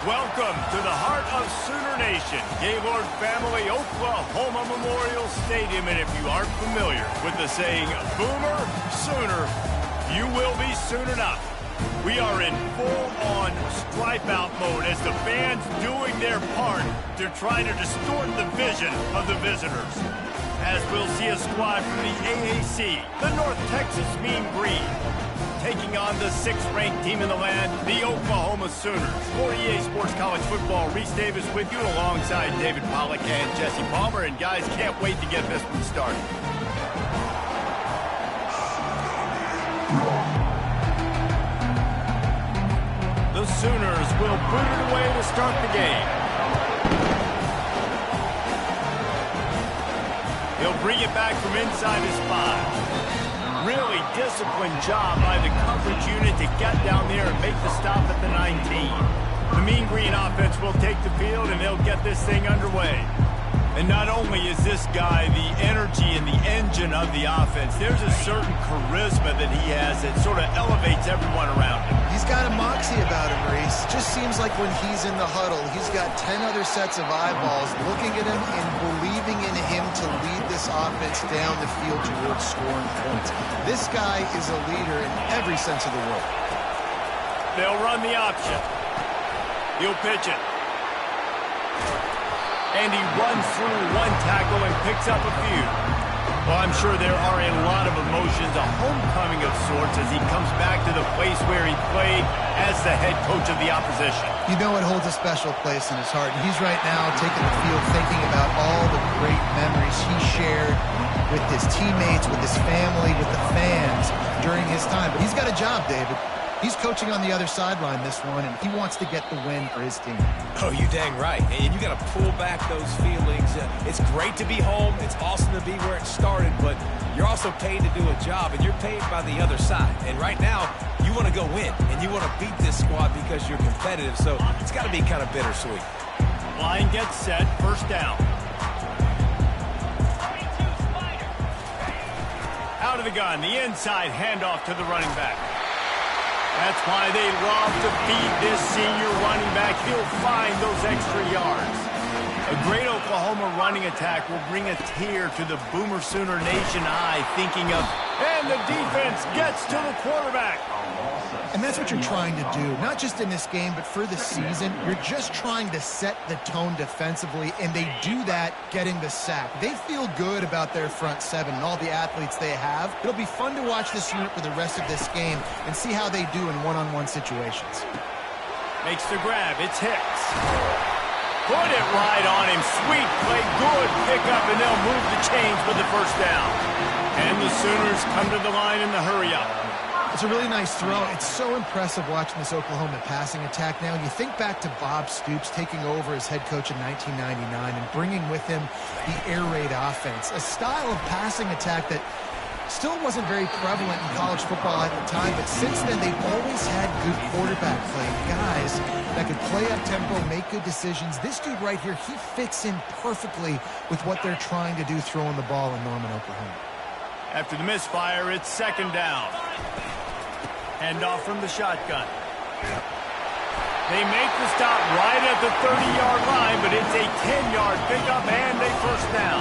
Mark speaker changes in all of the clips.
Speaker 1: Welcome to the heart of Sooner Nation, Gaylord Family Oklahoma Memorial Stadium. And if you aren't familiar with the saying, Boomer Sooner, you will be soon enough. We are in full-on stripe-out mode as the fans doing their part to try to distort the vision of the visitors. As we'll see a squad from the AAC, the North Texas Mean Green, taking on the 6th-ranked team in the land, the Oklahoma Sooners. For EA Sports College Football, Reese Davis with you alongside David Pollack and Jesse Palmer. And guys, can't wait to get this one started. The Sooners will boot it away to start the game. He'll bring it back from inside his 5. Really disciplined job by the coverage unit to get down there and make the stop at the 19. The Mean Green offense will take the field, and they'll get this thing underway. And not only is this guy the energy and the engine of the offense, there's a certain charisma that he has that sort of elevates everyone around him.
Speaker 2: He's got a moxie about him, Reese. Just seems like when he's in the huddle, he's got 10 other sets of eyeballs looking at him and believing in him to lead this offense down the field towards scoring points. This guy is a leader in every sense of the word.
Speaker 1: They'll run the option. He'll pitch it. And he runs through one tackle and picks up a few. Well, I'm sure there are a lot of emotions, a homecoming of sorts, as he comes back to the place where he played as the head coach of the opposition.
Speaker 2: You know it holds a special place in his heart. And he's right now taking the field thinking about all the great memories he shared with his teammates, with his family, with the fans during his time. But he's got a job, David. He's coaching on the other sideline this one, and he wants to get the win for his team.
Speaker 3: Oh, you dang right. And you got to pull back those feelings. It's great to be home. It's awesome to be where it started, but you're also paid to do a job, and you're paid by the other side. And right now, you want to go win, and you want to beat this squad because you're competitive, so it's got to be kind of bittersweet.
Speaker 1: Line gets set, first down. Out of the gun, the inside handoff to the running back. That's why they love to feed this senior running back. He'll find those extra yards. A great Oklahoma running attack will bring a tear to the Boomer Sooner Nation eye, thinking of, and the defense gets to the quarterback.
Speaker 2: And that's what you're trying to do, not just in this game, but for the season. You're just trying to set the tone defensively, and they do that getting the sack. They feel good about their front seven and all the athletes they have. It'll be fun to watch this unit for the rest of this game and see how they do in one-on-one situations.
Speaker 1: Makes the grab. It's Hicks. Put it right on him. Sweet play. Good pickup, and they'll move the chains with the first down. And the Sooners come to the line in the hurry-up.
Speaker 2: It's a really nice throw. It's so impressive watching this Oklahoma passing attack now. You think back to Bob Stoops taking over as head coach in 1999 and bringing with him the air raid offense, a style of passing attack that still wasn't very prevalent in college football at the time, but since then they've always had good quarterback play, guys that could play up tempo, make good decisions. This dude right here, he fits in perfectly with what they're trying to do throwing the ball in Norman, Oklahoma.
Speaker 1: After the misfire, it's second down. Handoff from the shotgun. They make the stop right at the 30-yard line, but it's a 10-yard pickup and a first down.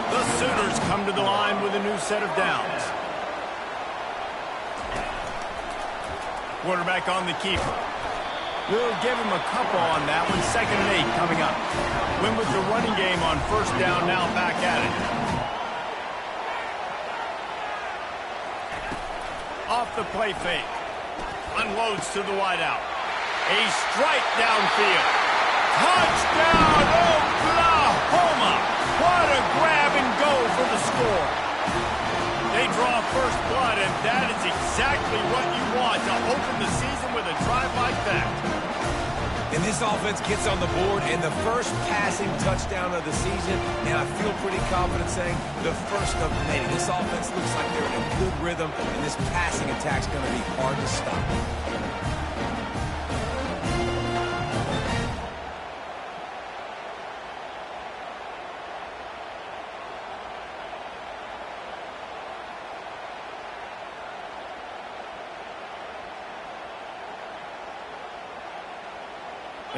Speaker 1: The Sooners come to the line with a new set of downs. Quarterback on the keeper. We'll give him a couple on that one. 2nd and 8 coming up. Win with the running game on first down, now back at it. Off the play fake. Unloads to the wideout. A strike downfield. Touchdown, Oklahoma! What a grab and go for the score. They draw first blood, and that is exactly what you want to open the season with a drive like that.
Speaker 3: And this offense gets on the board, and the first passing touchdown of the season, and I feel pretty confident saying the first of many. This offense looks like they're in a good rhythm, and this passing attack's going to be hard to stop.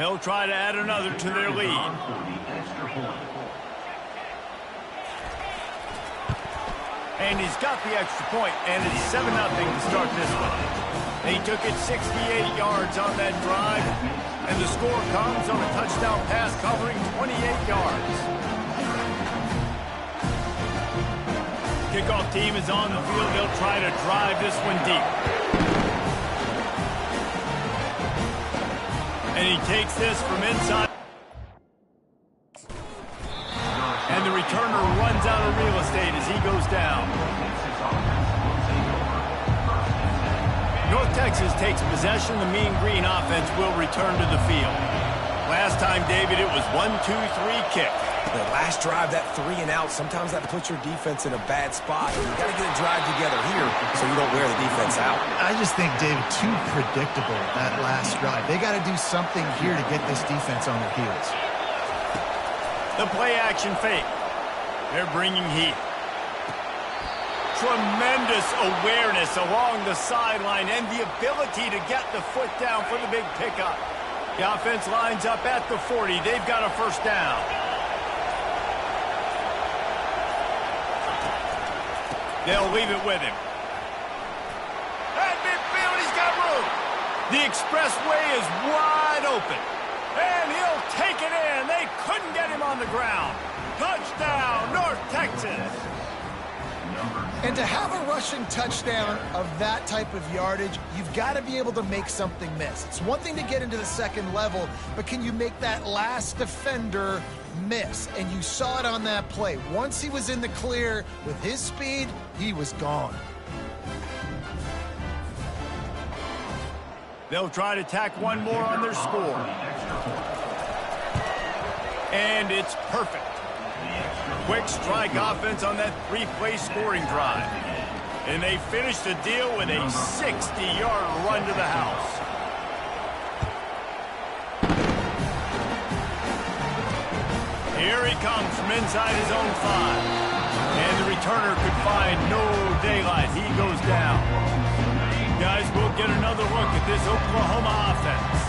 Speaker 1: They'll try to add another to their lead. And he's got the extra point, and it's 7-0 to start this one. He took it 68 yards on that drive, and the score comes on a touchdown pass covering 28 yards. Kickoff team is on the field. They'll try to drive this one deep. And he takes this from inside. And the returner runs out of real estate as he goes down. North Texas takes possession. The Mean Green offense will return to the field. Last time, David, it was 1-2-3 kick.
Speaker 3: The last drive, that 3 and out, sometimes that puts your defense in a bad spot. You got to get a drive together here so you don't wear the defense out.
Speaker 2: I just think, David, too predictable, that last drive. They got to do something here to get this defense on their heels.
Speaker 1: The play-action fake. They're bringing heat. Tremendous awareness along the sideline and the ability to get the foot down for the big pickup. The offense lines up at the 40. They've got a first down. They'll leave it with him. At midfield, he's got room. The expressway is wide open. And he'll take it in. They couldn't get him on the ground. Touchdown, North Texas.
Speaker 2: And to have a rushing touchdown of that type of yardage, you've got to be able to make something miss. It's one thing to get into the second level, but can you make that last defender miss? And you saw it on that play. Once he was in the clear with his speed, he was gone.
Speaker 1: They'll try to tack one more on their score. And it's perfect. Quick strike offense on that 3-play scoring drive. And they finish the deal with a 60-yard run to the house. Here he comes from inside his own 5. And the returner could find no daylight. He goes down. Guys, we'll get another look at this Oklahoma offense.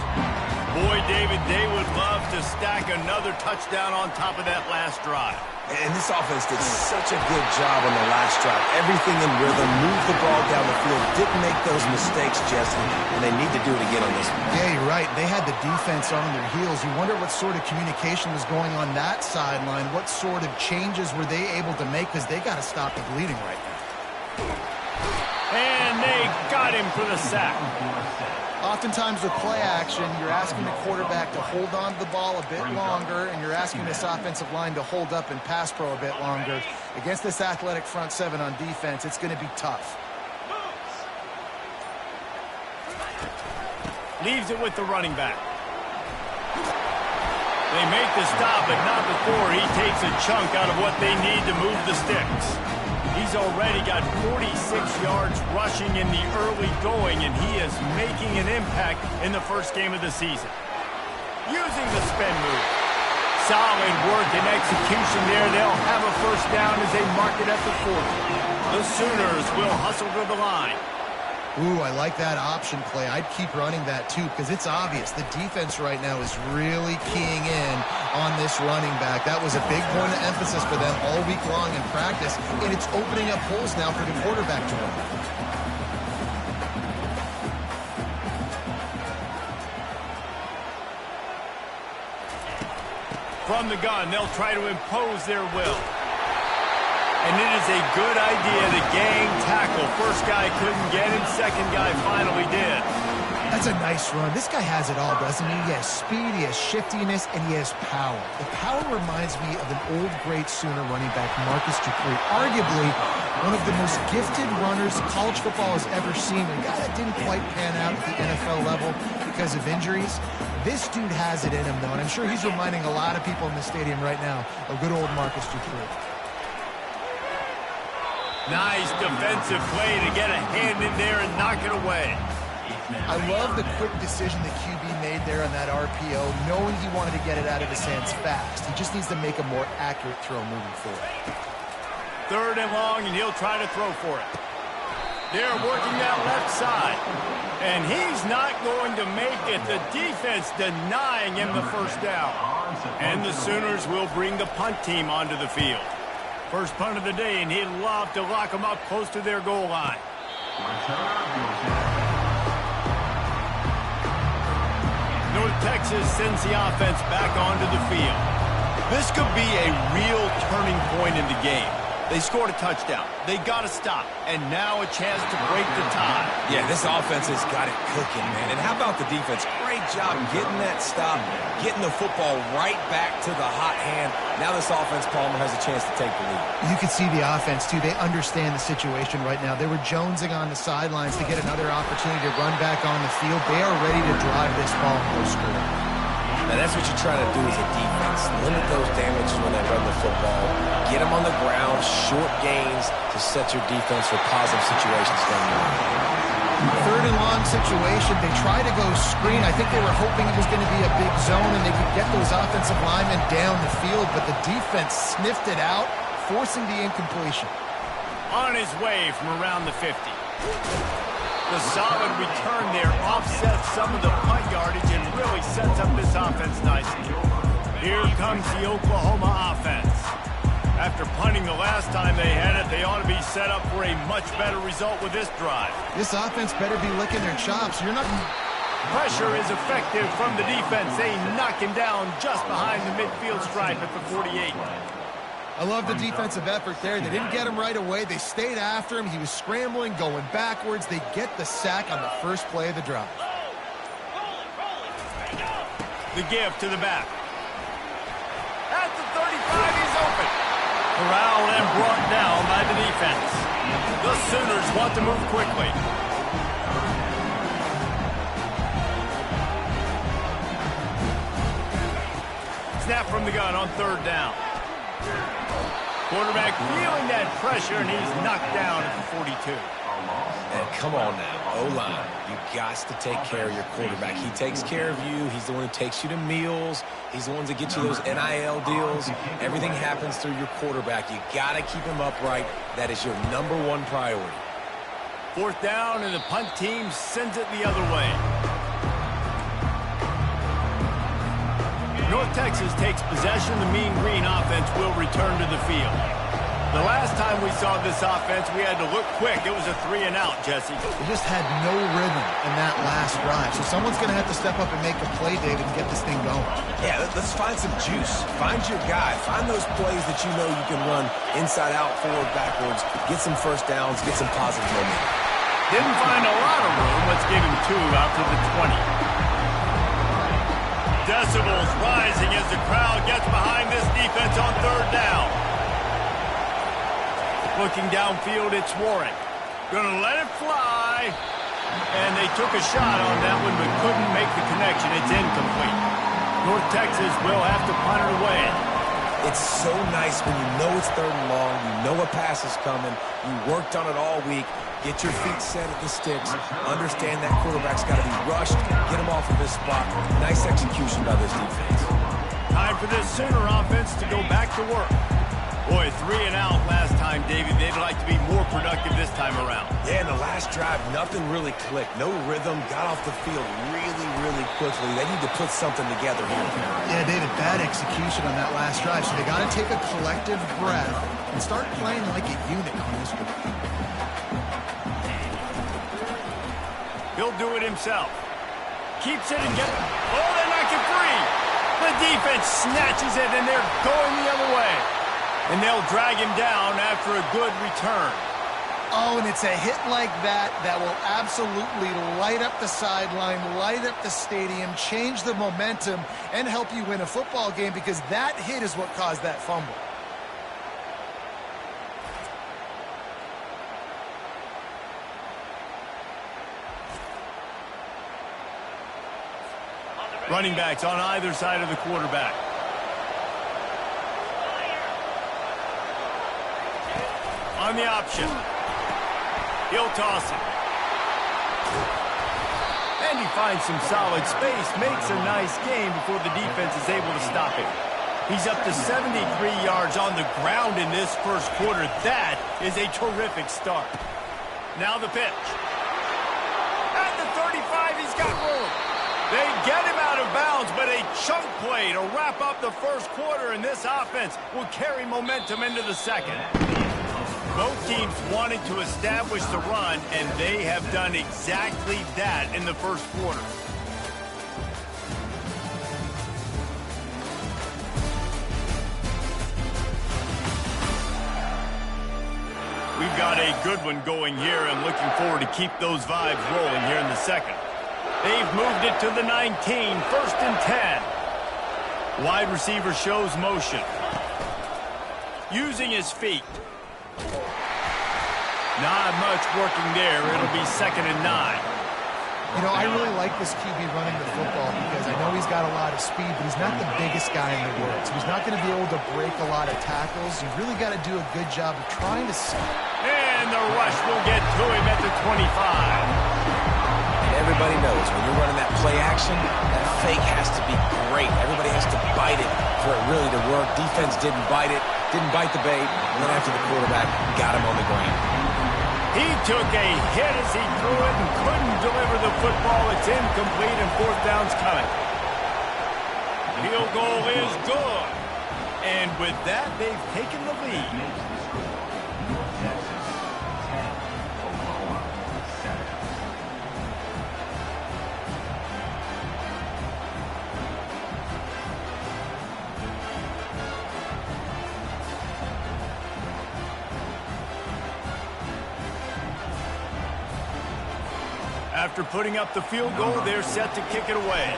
Speaker 1: Boy, David, they would love to stack another touchdown on top of that last drive.
Speaker 3: And this offense did such a good job on the last drive. Everything in rhythm, moved the ball down the field, didn't make those mistakes, Jesse, and they need to do it again on this one.
Speaker 2: Yeah, you're right. They had the defense on their heels. You wonder what sort of communication was going on that sideline. What sort of changes were they able to make, because they got to stop the bleeding right now.
Speaker 1: And they got him for the sack.
Speaker 2: Oftentimes with play action, you're asking the quarterback to hold on to the ball a bit longer, and you're asking this offensive line to hold up and pass pro a bit longer. Against this athletic front 7 on defense, it's going to be tough.
Speaker 1: Leaves it with the running back. They make the stop, but not before he takes a chunk out of what they need to move the sticks. He's already got 46 yards rushing in the early going, and he is making an impact in the first game of the season. Using the spin move. Solid work and execution there. They'll have a first down as they mark it at the 40. The Sooners will hustle to the line.
Speaker 2: Ooh, I like that option play. I'd keep running that too, because it's obvious the defense right now is really keying in on this running back. That was a big point of emphasis for them all week long in practice, and it's opening up holes now for the quarterback to run.
Speaker 1: From the gun, they'll try to impose their will. And it is a good idea to gang tackle. First guy couldn't get him, second guy finally did.
Speaker 2: That's a nice run. This guy has it all, doesn't he? He has speed, he has shiftiness, and he has power. The power reminds me of an old great Sooner running back, Marcus Dupree. Arguably one of the most gifted runners college football has ever seen. A guy that didn't quite pan out at the NFL level because of injuries. This dude has it in him, though, and I'm sure he's reminding a lot of people in the stadium right now of good old Marcus Dupree.
Speaker 1: Nice defensive play to get a hand in there and knock it away.
Speaker 2: I love the quick decision the QB made there on that RPO, knowing he wanted to get it out of his hands fast. He just needs to make a more accurate throw moving forward.
Speaker 1: 3rd and long, and he'll try to throw for it. They're working that left side. And he's not going to make it. The defense denying him the first down. And the Sooners will bring the punt team onto the field. First punt of the day, and he'd love to lock them up close to their goal line. North Texas sends the offense back onto the field. This could be a real turning point in the game. They scored a touchdown. They got to stop. And now a chance to break the tie.
Speaker 3: Yeah, this offense has got it cooking, man. And how about the defense? Great job getting that stop, getting the football right back to the hot hand. Now this offense, Palmer, has a chance to take the lead.
Speaker 2: You can see the offense, too. They understand the situation right now. They were jonesing on the sidelines to get another opportunity to run back on the field. They are ready to drive this ball and go score.
Speaker 3: Now, that's what you try to do as a defense. Limit those damages when they run the football. Get them on the ground, short gains to set your defense for positive situations down the line.
Speaker 2: Third and long situation. They try to go screen. I think they were hoping it was going to be a big zone and they could get those offensive linemen down the field, but the defense sniffed it out, forcing the incompletion.
Speaker 1: On his way from around the 50. The solid return there offsets some of the punt yardage and really sets up this offense nicely. Here comes the Oklahoma offense. After punting the last time they had it, they ought to be set up for a much better result with this drive.
Speaker 2: This offense better be licking their chops. You're not...
Speaker 1: Pressure is effective from the defense. They knock him down just behind the midfield stripe at the 48.
Speaker 2: I love the defensive effort there. They didn't get him right away. They stayed after him. He was scrambling, going backwards. They get the sack on the first play of the drive.
Speaker 1: The give to the back. At the 35, he's open. Corralled and brought down by the defense. The Sooners want to move quickly. Snap from the gun on third down. Quarterback feeling that pressure, and he's knocked down at the 42.
Speaker 3: And come on now, O-line. You got to take care of your quarterback. He takes care of you. He's the one who takes you to meals. He's the one that gets you those NIL deals. Everything happens through your quarterback. You got to keep him upright. That is your #1 priority.
Speaker 1: Fourth down, and the punt team sends it the other way. North Texas takes possession. The Mean Green offense will return to the field. The last time we saw this offense, we had to look quick. It was a 3-and-out, Jesse.
Speaker 2: They just had no rhythm in that last drive. So someone's going to have to step up and make a play, David, and get this thing going.
Speaker 3: Yeah, let's find some juice. Find your guy. Find those plays that you know you can run inside out, forward, backwards. Get some first downs. Get some positive momentum.
Speaker 1: Didn't find a lot of room. Let's give him 2 out to the 20. Decibels rising as the crowd gets behind this defense on third down. Looking downfield, it's Warren. Gonna let it fly. And they took a shot on that one, but couldn't make the connection. It's incomplete. North Texas will have to punt it away.
Speaker 3: It's so nice when you know it's third and long, you know a pass is coming, you worked on it all week, get your feet set at the sticks, understand that quarterback's got to be rushed, get him off of his spot. Nice execution by this defense.
Speaker 1: Time for this Sooner offense to go back to work. Boy, 3-and-out last time, David. They'd like to be more productive this time around.
Speaker 3: Yeah, in the last drive, nothing really clicked. No rhythm, got off the field really, really quickly. They need to put something together here.
Speaker 2: Yeah, David, bad execution on that last drive. So they got to take a collective breath and start playing like a unit on this one.
Speaker 1: He'll do it himself. Keeps it and gets... Oh, they knock it free. The defense snatches it, and they're going the other way. And they'll drag him down after a good return.
Speaker 2: Oh, and it's a hit like that that will absolutely light up the sideline, light up the stadium, change the momentum, and help you win a football game, because that hit is what caused that fumble.
Speaker 1: Running backs on either side of the quarterback. On the option. He'll toss it. And he finds some solid space, makes a nice game before the defense is able to stop him. He's up to 73 yards on the ground in this first quarter. That is a terrific start. Now the pitch. At the 35, he's got room. They get him out of bounds, but a chunk play to wrap up the first quarter, and this offense will carry momentum into the second. Both teams wanted to establish the run, and they have done exactly that in the first quarter. We've got a good one going here and looking forward to keep those vibes rolling here in the second. They've moved it to the 19, first and 10. Wide receiver shows motion. Using his feet. Not much working there. It'll be second and 9.
Speaker 2: You know, I really like this QB running the football because I know he's got a lot of speed, but he's not the biggest guy in the world. So he's not going to be able to break a lot of tackles. You really got to do a good job of trying to...
Speaker 1: And the rush will get to him at the 25.
Speaker 3: And everybody knows when you're running that play action, that fake has to be great. Everybody has to bite it for it really to work. Defense didn't bite it, didn't bite the bait, and then after the quarterback got him on the ground.
Speaker 1: He took a hit as he threw it and couldn't deliver the football. It's incomplete and fourth down's coming. Field goal is good. And with that, they've taken the lead. After putting up the field goal, they're set to kick it away.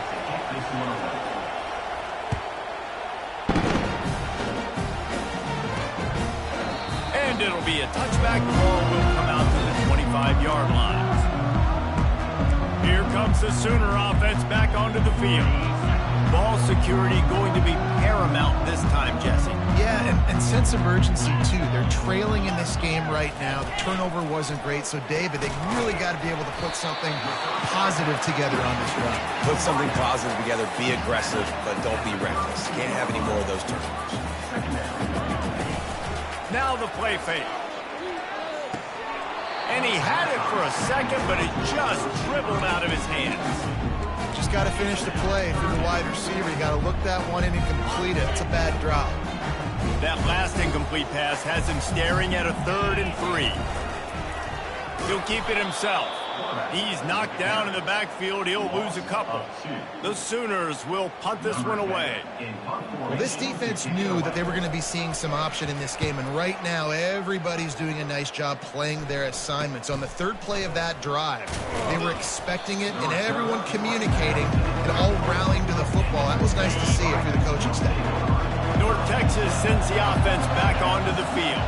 Speaker 1: And it'll be a touchback. The ball will come out to the 25-yard line. Here comes the Sooner offense back onto the field. Ball security going to be paramount this time, Jesse.
Speaker 2: Yeah, and sense of urgency, too. They're trailing in this game right now. The turnover wasn't great, so, David, they really got to be able to put something positive together on this run.
Speaker 3: Put something positive together, be aggressive, but don't be reckless. Can't have any more of those turnovers.
Speaker 1: Now the play fake. And he had it for a second, but it just dribbled out of his hands.
Speaker 2: Just got to finish the play. If you're the wide receiver, you got to look that one in and complete it. It's a bad drop.
Speaker 1: That last incomplete pass has him staring at a 3rd and 3. He'll keep it himself. He's knocked down in the backfield. He'll lose a couple. The Sooners will punt this one away.
Speaker 2: Well, this defense knew that they were going to be seeing some option in this game, and right now everybody's doing a nice job playing their assignments. On the 3rd play of that drive, they were expecting it, and everyone communicating and all rallying to the football. That was nice to see if you're the coaching staff.
Speaker 1: North Texas sends the offense back onto the field.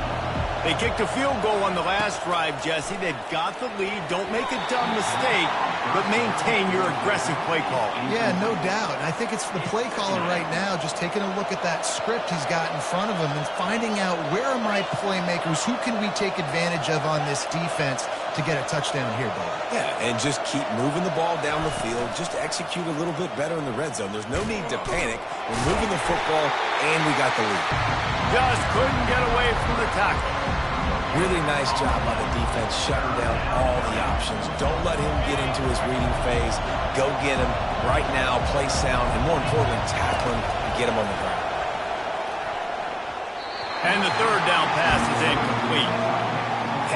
Speaker 1: They kicked a field goal on the last drive, Jesse. They've got the lead. Don't make a dumb mistake, but maintain your aggressive play call.
Speaker 2: Yeah, no doubt. I think it's the play caller right now just taking a look at that script he's got in front of him and finding out where are my playmakers, who can we take advantage of on this defense to get a touchdown here, Dave.
Speaker 3: Yeah, and just keep moving the ball down the field. Just execute a little bit better in the red zone. There's no need to panic. We're moving the football, and we got the lead.
Speaker 1: Just couldn't get away from the tackle.
Speaker 3: Really nice job by the defense shutting down all the options. Don't let him get into his reading phase. Go get him right now, play sound, and more importantly, tackle him and get him on the ground.
Speaker 1: And the 3rd down pass is incomplete.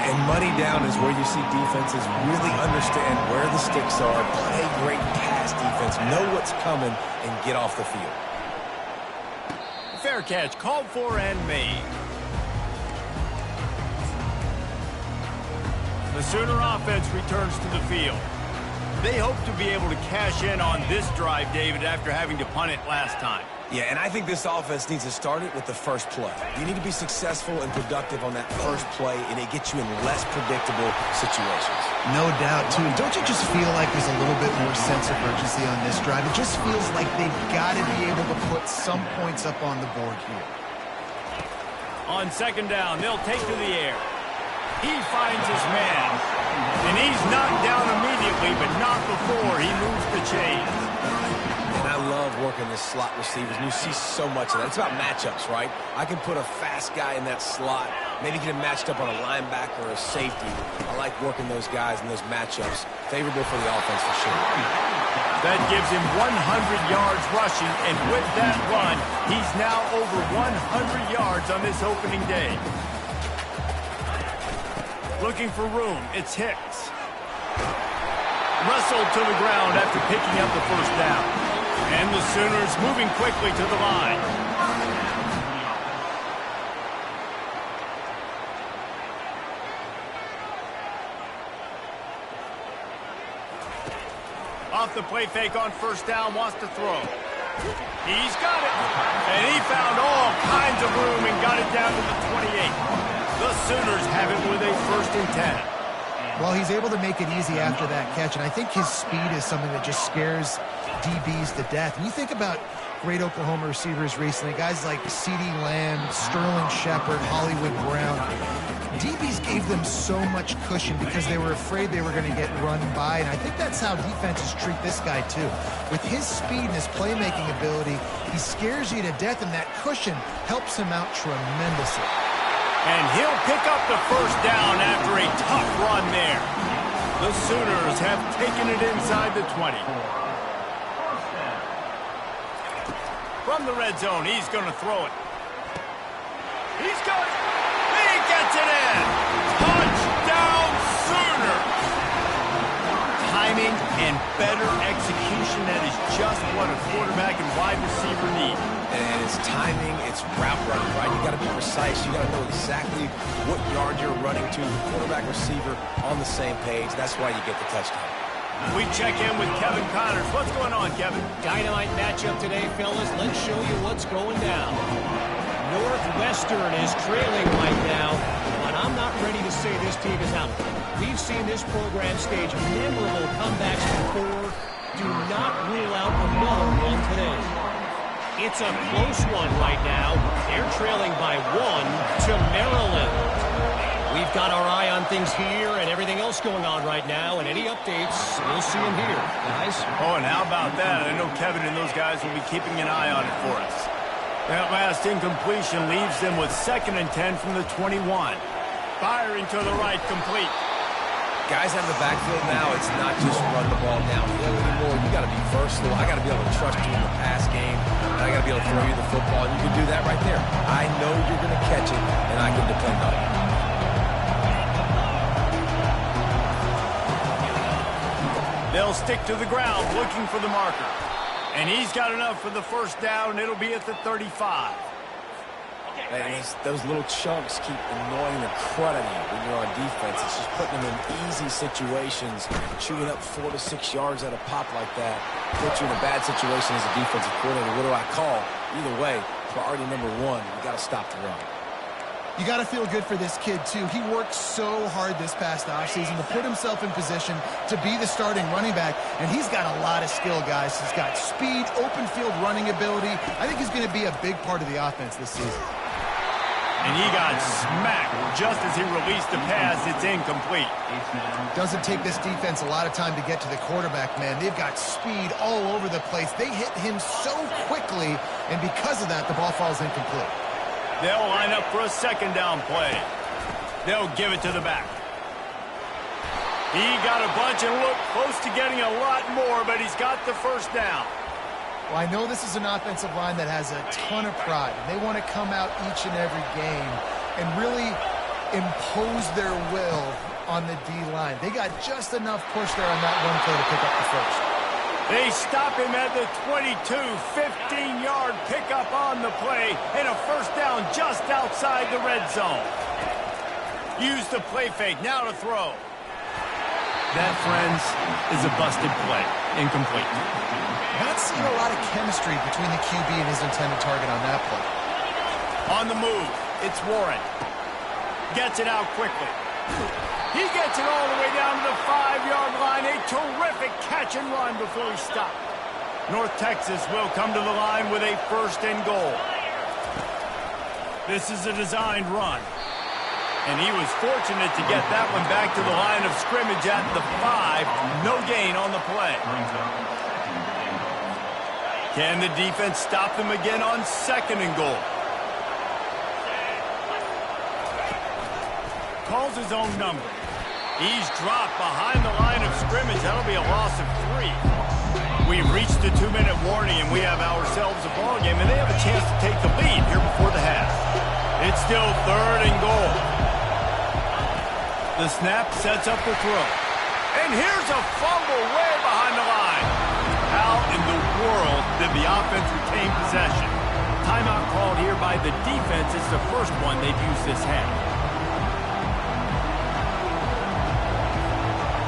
Speaker 3: And money down is where you see defenses really understand where the sticks are, play great pass defense, know what's coming, and get off the field.
Speaker 1: Fair catch called for and made. The Sooner offense returns to the field. They hope to be able to cash in on this drive, David, after having to punt it last time.
Speaker 3: Yeah, and I think this offense needs to start it with the first play. You need to be successful and productive on that first play, and it gets you in less predictable situations.
Speaker 2: No doubt, too. Don't you just feel like there's a little bit more sense of urgency on this drive? It just feels like they've got to be able to put some points up on the board here.
Speaker 1: On 2nd down, they'll take to the air. He finds his man, and he's knocked down immediately, but not before he moves the chains.
Speaker 3: And I love working this slot receivers, and you see so much of that. It's about matchups, right? I can put a fast guy in that slot maybe get him matched up on a linebacker or a safety. I like working those guys in those matchups. Favorable for the offense for sure.
Speaker 1: That gives him 100 yards rushing, and with that run, he's now over 100 yards on this opening day. Looking for room, it's Hicks. Wrestled to the ground after picking up the first down. And the Sooners moving quickly to the line. Off the play fake on first down, wants to throw. He's got it. And he found all kinds of room and got it down to the 28. The Sooners have it with a 1st and 10.
Speaker 2: Well, he's able to make it easy after that catch, and I think his speed is something that just scares DBs to death. When you think about great Oklahoma receivers recently, guys like CeeDee Lamb, Sterling Shepard, Hollywood Brown, DBs gave them so much cushion because they were afraid they were going to get run by, and I think that's how defenses treat this guy too. With his speed and his playmaking ability, he scares you to death, and that cushion helps him out tremendously.
Speaker 1: And he'll pick up the first down after a tough run there. The Sooners have taken it inside the 20. From the red zone, he's going to throw it. He's got it. He gets it in. Touchdown, Sooners. Timing and better execution, that is just what a quarterback and wide receiver need.
Speaker 3: And it's timing, it's route running, right? You got to be precise. You got to know exactly what yard you're running to. The quarterback, receiver on the same page. That's why you get the touchdown.
Speaker 1: We check in with Kevin Connors. What's going on, Kevin?
Speaker 4: Dynamite matchup today, fellas. Let's show you what's going down. Northwestern is trailing right now, but I'm not ready to say this team is out. We've seen this program stage memorable comebacks before. Do not rule out another one today. It's a close one right now. They're trailing by 1 to Maryland. We've got our eye on things here and everything else going on right now, and any updates, we'll see them here, guys.
Speaker 1: Oh, and how about that? I know Kevin and those guys will be keeping an eye on it for us. That last incompletion leaves them with 2nd and 10 from the 21. Firing to the right, complete.
Speaker 3: Guys out of the backfield now, it's not just run the ball downhill anymore. You got to be versatile. I got to be able to trust you in the pass game, and I got to be able to throw you the football. And you can do that right there. I know you're going to catch it, and I can depend on it.
Speaker 1: They'll stick to the ground looking for the marker. And he's got enough for the first down, and it'll be at the 35.
Speaker 3: And those little chunks keep annoying the crud out of you when you're on defense. It's just putting them in easy situations, chewing up 4 to 6 yards at a pop like that. Puts you in a bad situation as a defensive coordinator. What do I call? Either way, priority number 1, you got to stop the run.
Speaker 2: You got to feel good for this kid, too. He worked so hard this past offseason to put himself in position to be the starting running back, and he's got a lot of skill, guys. He's got speed, open field running ability. I think he's going to be a big part of the offense this season.
Speaker 1: And he got smacked just as he released the pass. It's incomplete.
Speaker 2: Doesn't take this defense a lot of time to get to the quarterback, man. They've got speed all over the place. They hit him so quickly, and because of that, the ball falls incomplete.
Speaker 1: They'll line up for a 2nd down play. They'll give it to the back. He got a bunch and looked close to getting a lot more, but he's got the first down.
Speaker 2: Well, I know this is an offensive line that has a ton of pride. They want to come out each and every game and really impose their will on the D-line. They got just enough push there on that one play to pick up the first.
Speaker 1: They stop him at the 22, 15-yard pickup on the play, and a first down just outside the red zone. Use the play fake, now to throw. That, friends, is a busted play. Incomplete.
Speaker 2: Not seeing a lot of chemistry between the QB and his intended target on that play.
Speaker 1: On the move, it's Warren. Gets it out quickly. He gets it all the way down to the 5-yard line. A terrific catch and run before he stopped. North Texas will come to the line with a 1st and goal. This is a designed run. And he was fortunate to get that one back to the line of scrimmage at the 5. No gain on the play. Can the defense stop them again on 2nd and goal? calls his own number. He's dropped behind the line of scrimmage. That'll be a loss of 3. We've reached the 2-minute warning, and we have ourselves a ball game, and they have a chance to take the lead here before the half. It's still 3rd and goal. The snap sets up the throw. And here's a fumble way behind the line. How in the world did the offense retain possession? Timeout called here by the defense. It's the first one they've used this half.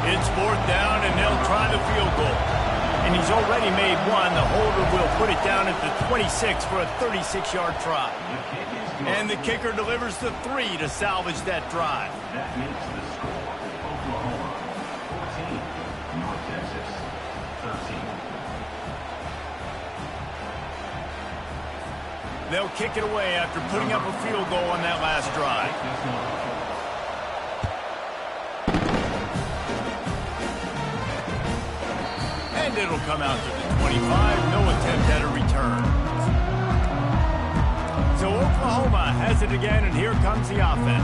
Speaker 1: It's 4th down, and they'll try the field goal. And he's already made one. The holder will put it down at the 26 for a 36-yard try. And the kicker delivers the 3 to salvage that drive.
Speaker 5: That makes the score Oklahoma 14, North Texas 13.
Speaker 1: They'll kick it away after putting up a field goal on that last drive. And it'll come out to the 25. No attempt at a return. So Oklahoma has it again, and here comes the offense.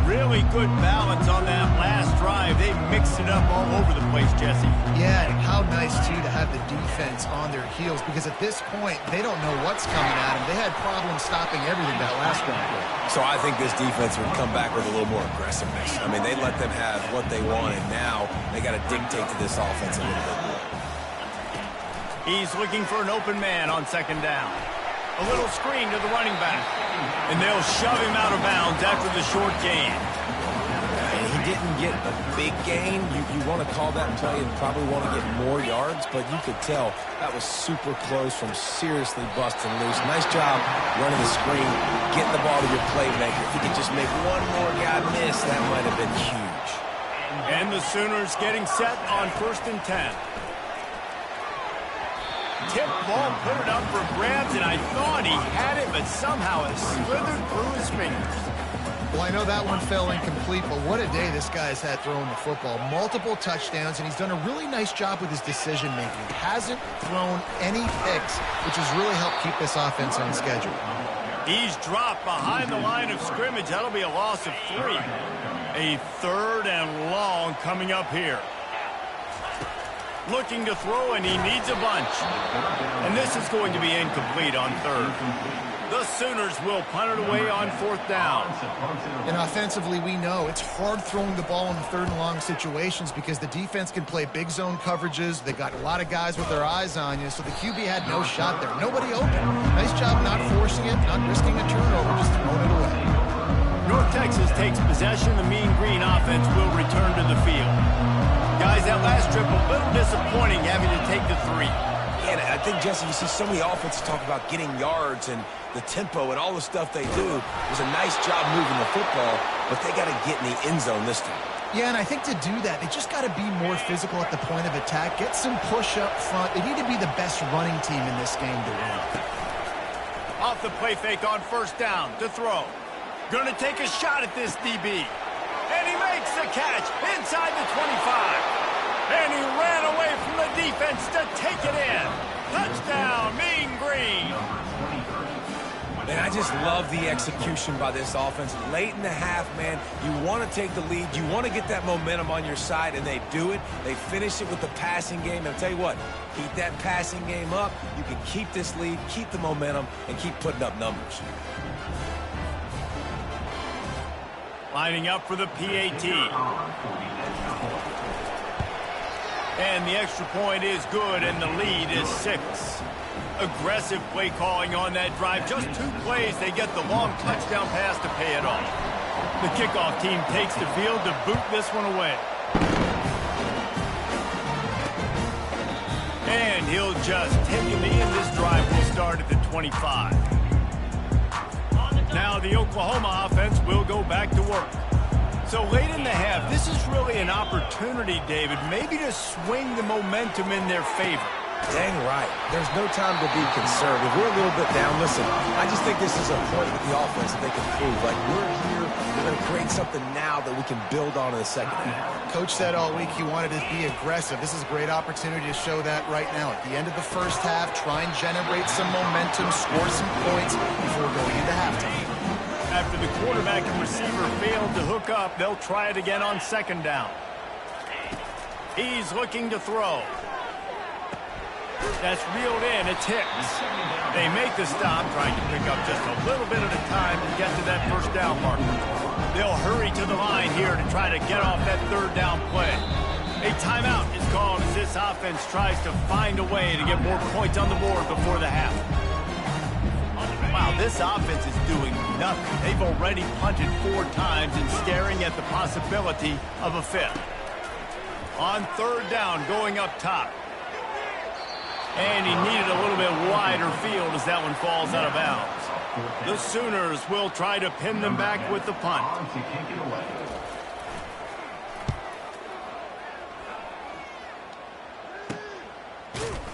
Speaker 1: Really good balance on that last drive. They mixed it up all over the place, Jesse.
Speaker 2: Yeah, and how nice, too, to have the defense on their heels, because at this point, they don't know what's coming at them. They had problems stopping everything that last one.
Speaker 3: So I think this defense would come back with a little more aggressiveness. I mean, they let them have what they wanted. Now they got to dictate to this offense a little bit more.
Speaker 1: He's looking for an open man on 2nd down. A little screen to the running back. And they'll shove him out of bounds after the short gain.
Speaker 3: He didn't get a big gain. You want to call that play and probably want to get more yards, but you could tell that was super close from seriously busting loose. Nice job running the screen, getting the ball to your playmaker. If he could just make one more guy miss, that might have been huge.
Speaker 1: And the Sooners getting set on 1st and 10. Tip ball, put it up for grabs, and I thought he had it, but somehow it slithered through his fingers.
Speaker 2: Well, I know that one fell incomplete, but what a day this guy's had throwing the football. Multiple touchdowns, and he's done a really nice job with his decision-making. Hasn't thrown any picks, which has really helped keep this offense on schedule.
Speaker 1: He's dropped behind the line of scrimmage. That'll be a loss of 3. A 3rd and long coming up here. Looking to throw, and he needs a bunch. And this is going to be incomplete on 3rd. The Sooners will punt it away on 4th down.
Speaker 2: And offensively, we know it's hard throwing the ball in the 3rd and long situations because the defense can play big zone coverages. They got a lot of guys with their eyes on you, so the QB had no shot there. Nobody open. Nice job not forcing it, not risking a turnover, just throwing it away.
Speaker 1: North Texas takes possession. The Mean Green offense will return to the field. Guys, that last trip, a little disappointing having to take the 3.
Speaker 3: And I think, Jesse, you see so many offenses talk about getting yards and the tempo and all the stuff they do. It was a nice job moving the football, but they got to get in the end zone this time.
Speaker 2: Yeah, and I think to do that, they just got to be more physical at the point of attack, get some push up front. They need to be the best running team in this game to win.
Speaker 1: Off the play fake on 1st down to throw. Going to take a shot at this DB. And he makes the catch inside the 25. And he ran away from the defense to take it in. Touchdown, Mean Green.
Speaker 3: Man, I just love the execution by this offense. Late in the half, man, you want to take the lead. You want to get that momentum on your side, and they do it. They finish it with the passing game. And I'll tell you what, keep that passing game up. You can keep this lead, keep the momentum, and keep putting up numbers.
Speaker 1: Lining up for the PAT. And the extra point is good, and the lead is 6. Aggressive play calling on that drive. Just 2 plays, they get the long touchdown pass to pay it off. The kickoff team takes the field to boot this one away. And he'll just take it in. This drive will start at the 25. Now the Oklahoma offense will go back to work. So late in the half, this is really an opportunity, David, maybe to swing the momentum in their favor.
Speaker 3: Dang right. There's no time to be concerned. If we're a little bit down, listen, I just think this is a point with the offense that they can prove. Like, we're here, we're going to create something now that we can build on in the second half.
Speaker 2: Coach said all week he wanted to be aggressive. This is a great opportunity to show that right now. At the end of the first half, try and generate some momentum, score some points before going into halftime.
Speaker 1: After the quarterback quarterback and receiver failed to hook up. They'll try it again on second down. He's looking to throw. That's reeled in. It's Hicks. They make the stop, trying to pick up just a little bit at a time to get to that first down marker. They'll hurry to the line here to try to get off that third down play. A timeout is called as this offense tries to find a way to get more points on the board before the half. Wow, this offense is doing nothing. They've already punted 4 times and staring at the possibility of a 5th. On third down, going up top. And he needed a little bit wider field as that one falls out of bounds. The Sooners will try to pin them back with the punt.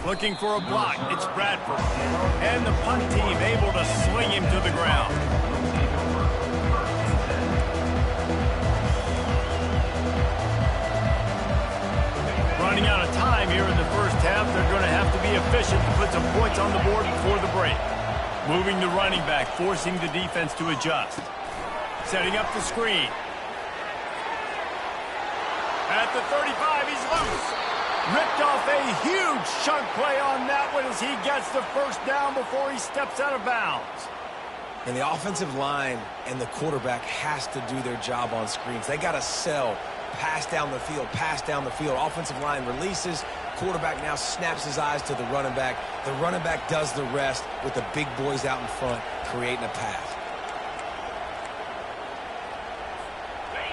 Speaker 1: Looking for a block. It's Bradford. And the punt team able to sling him to the ground. Running out of time here in the first half. They're going to have to be efficient to put some points on the board before the break. Moving the running back, forcing the defense to adjust. Setting up the screen. At the 35, he's loose. Ripped off a huge chunk play on that one as he gets the first down before he steps out of bounds.
Speaker 3: And the offensive line and the quarterback has to do their job on screens. They got to sell. Pass down the field, pass down the field. Offensive line releases. Quarterback now snaps his eyes to the running back. The running back does the rest with the big boys out in front, creating a pass.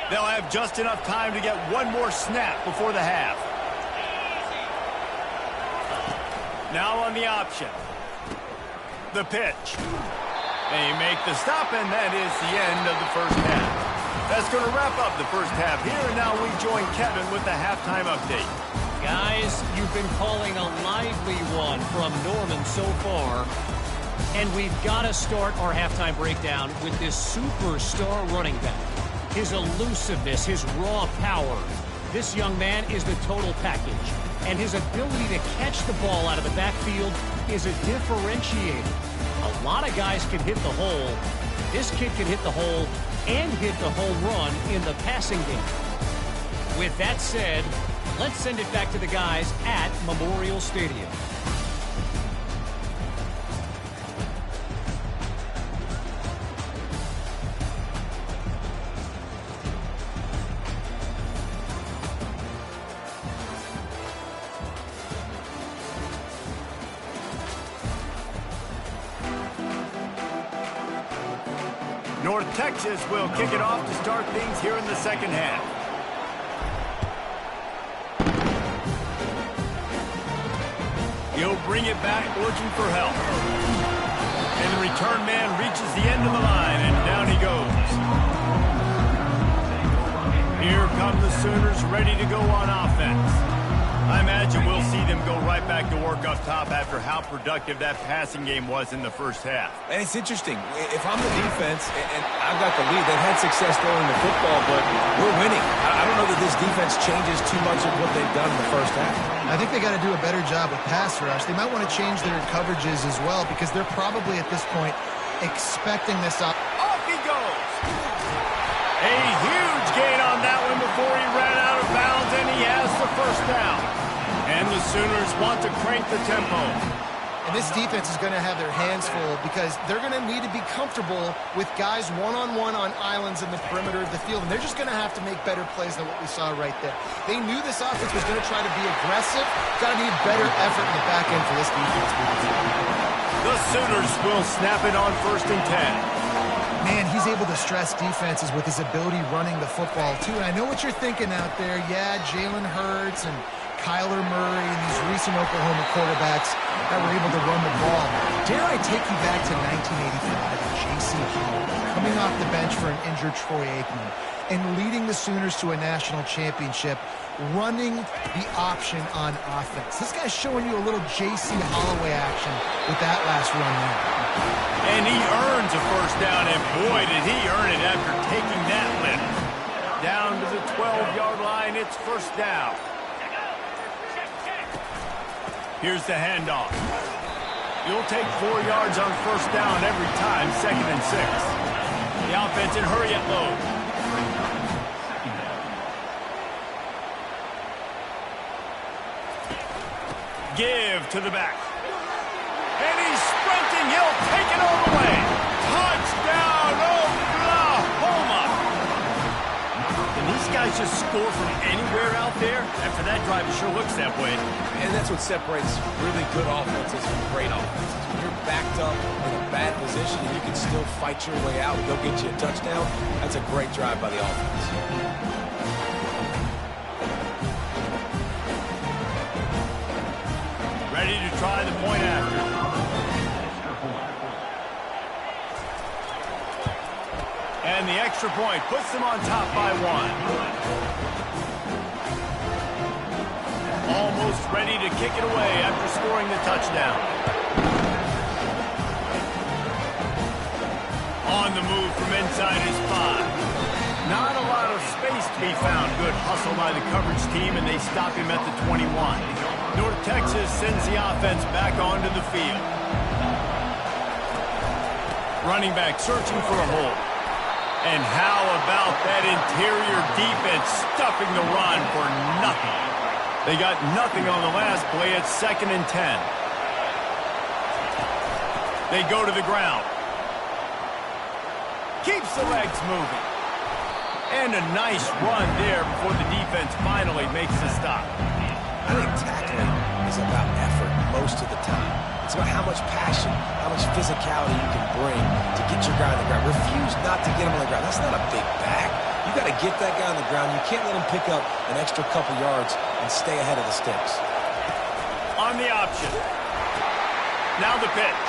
Speaker 1: They'll have just enough time to get one more snap before the half. Now on the option. The pitch. They make the stop, and that is the end of the first half. That's going to wrap up the first half here, and now we join Kevin with the halftime update.
Speaker 4: Guys, you've been calling a lively one from Norman so far. And we've got to start our halftime breakdown with this superstar running back. His elusiveness, his raw power. This young man is the total package. And his ability to catch the ball out of the backfield is a differentiator. A lot of guys can hit the hole. This kid can hit the hole and hit the home run in the passing game. With that said, let's send it back to the guys at Memorial Stadium.
Speaker 1: North Texas will kick it off to start things here in the second half. He'll bring it back looking for help. And the return man reaches the end of the line, and down he goes. Here come the Sooners ready to go on offense. I imagine we'll see them go right back to work up top after how productive that passing game was in the first half.
Speaker 3: And it's interesting. If I'm the defense and I've got the lead, they've had success throwing the football, but we're winning. I don't know that this defense changes too much of what they've done in the first half.
Speaker 2: I think they got to do a better job with pass rush. They might want to change their coverages as well because they're probably at this point expecting this up.
Speaker 1: Off he goes. A huge gain on that one before he ran out of bounds, and he has the first down. And the Sooners want to crank the tempo.
Speaker 2: And this defense is going to have their hands full because they're going to need to be comfortable with guys one-on-one on islands in the perimeter of the field. And they're just going to have to make better plays than what we saw right there. They knew this offense was going to try to be aggressive. Got to need better effort in the back end for this defense.
Speaker 1: The Sooners will snap it on 1st and 10.
Speaker 2: Man, he's able to stress defenses with his ability running the football, too. And I know what you're thinking out there. Yeah, Jalen Hurts and Kyler Murray and these recent Oklahoma quarterbacks that were able to run the ball. Dare I take you back to 1985 and J.C. Holloway coming off the bench for an injured Troy Aikman and leading the Sooners to a national championship, running the option on offense. This guy's showing you a little J.C. Holloway action with that last run there.
Speaker 1: And he earns a first down, and boy, did he earn it after taking that lift. Down to the 12-yard line, it's first down. Here's the handoff. You'll take 4 yards on first down every time, 2nd and 6. The offense in hurry up mode. Give to the back. And he's sprinting. He'll take it all the way. Touchdown, Oklahoma! Can these guys just score from anywhere out there? After that drive, it sure looks that way.
Speaker 3: And that's what separates really good offenses from great offenses. When you're backed up in a bad position and you can still fight your way out and go get you a touchdown, that's a great drive by the offense.
Speaker 1: Ready to try the point after. And the extra point puts them on top by 1. Almost ready to kick it away after scoring the touchdown. On the move from inside his 5. Not a lot of space to be found. Good hustle by the coverage team, and they stop him at the 21. North Texas sends the offense back onto the field. Running back searching for a hole. And how about that interior defense stuffing the run for nothing? They got nothing on the last play. It's 2nd and 10. They go to the ground. Keeps the legs moving. And a nice run there before the defense finally makes a stop.
Speaker 3: I think tackling is about effort most of the time. It's about how much passion, how much physicality you can bring to get your guy on the ground. Refuse not to get him on the ground. That's not a big back. You got to get that guy on the ground. You can't let him pick up an extra couple yards and stay ahead of the sticks.
Speaker 1: On the option. Now the pitch.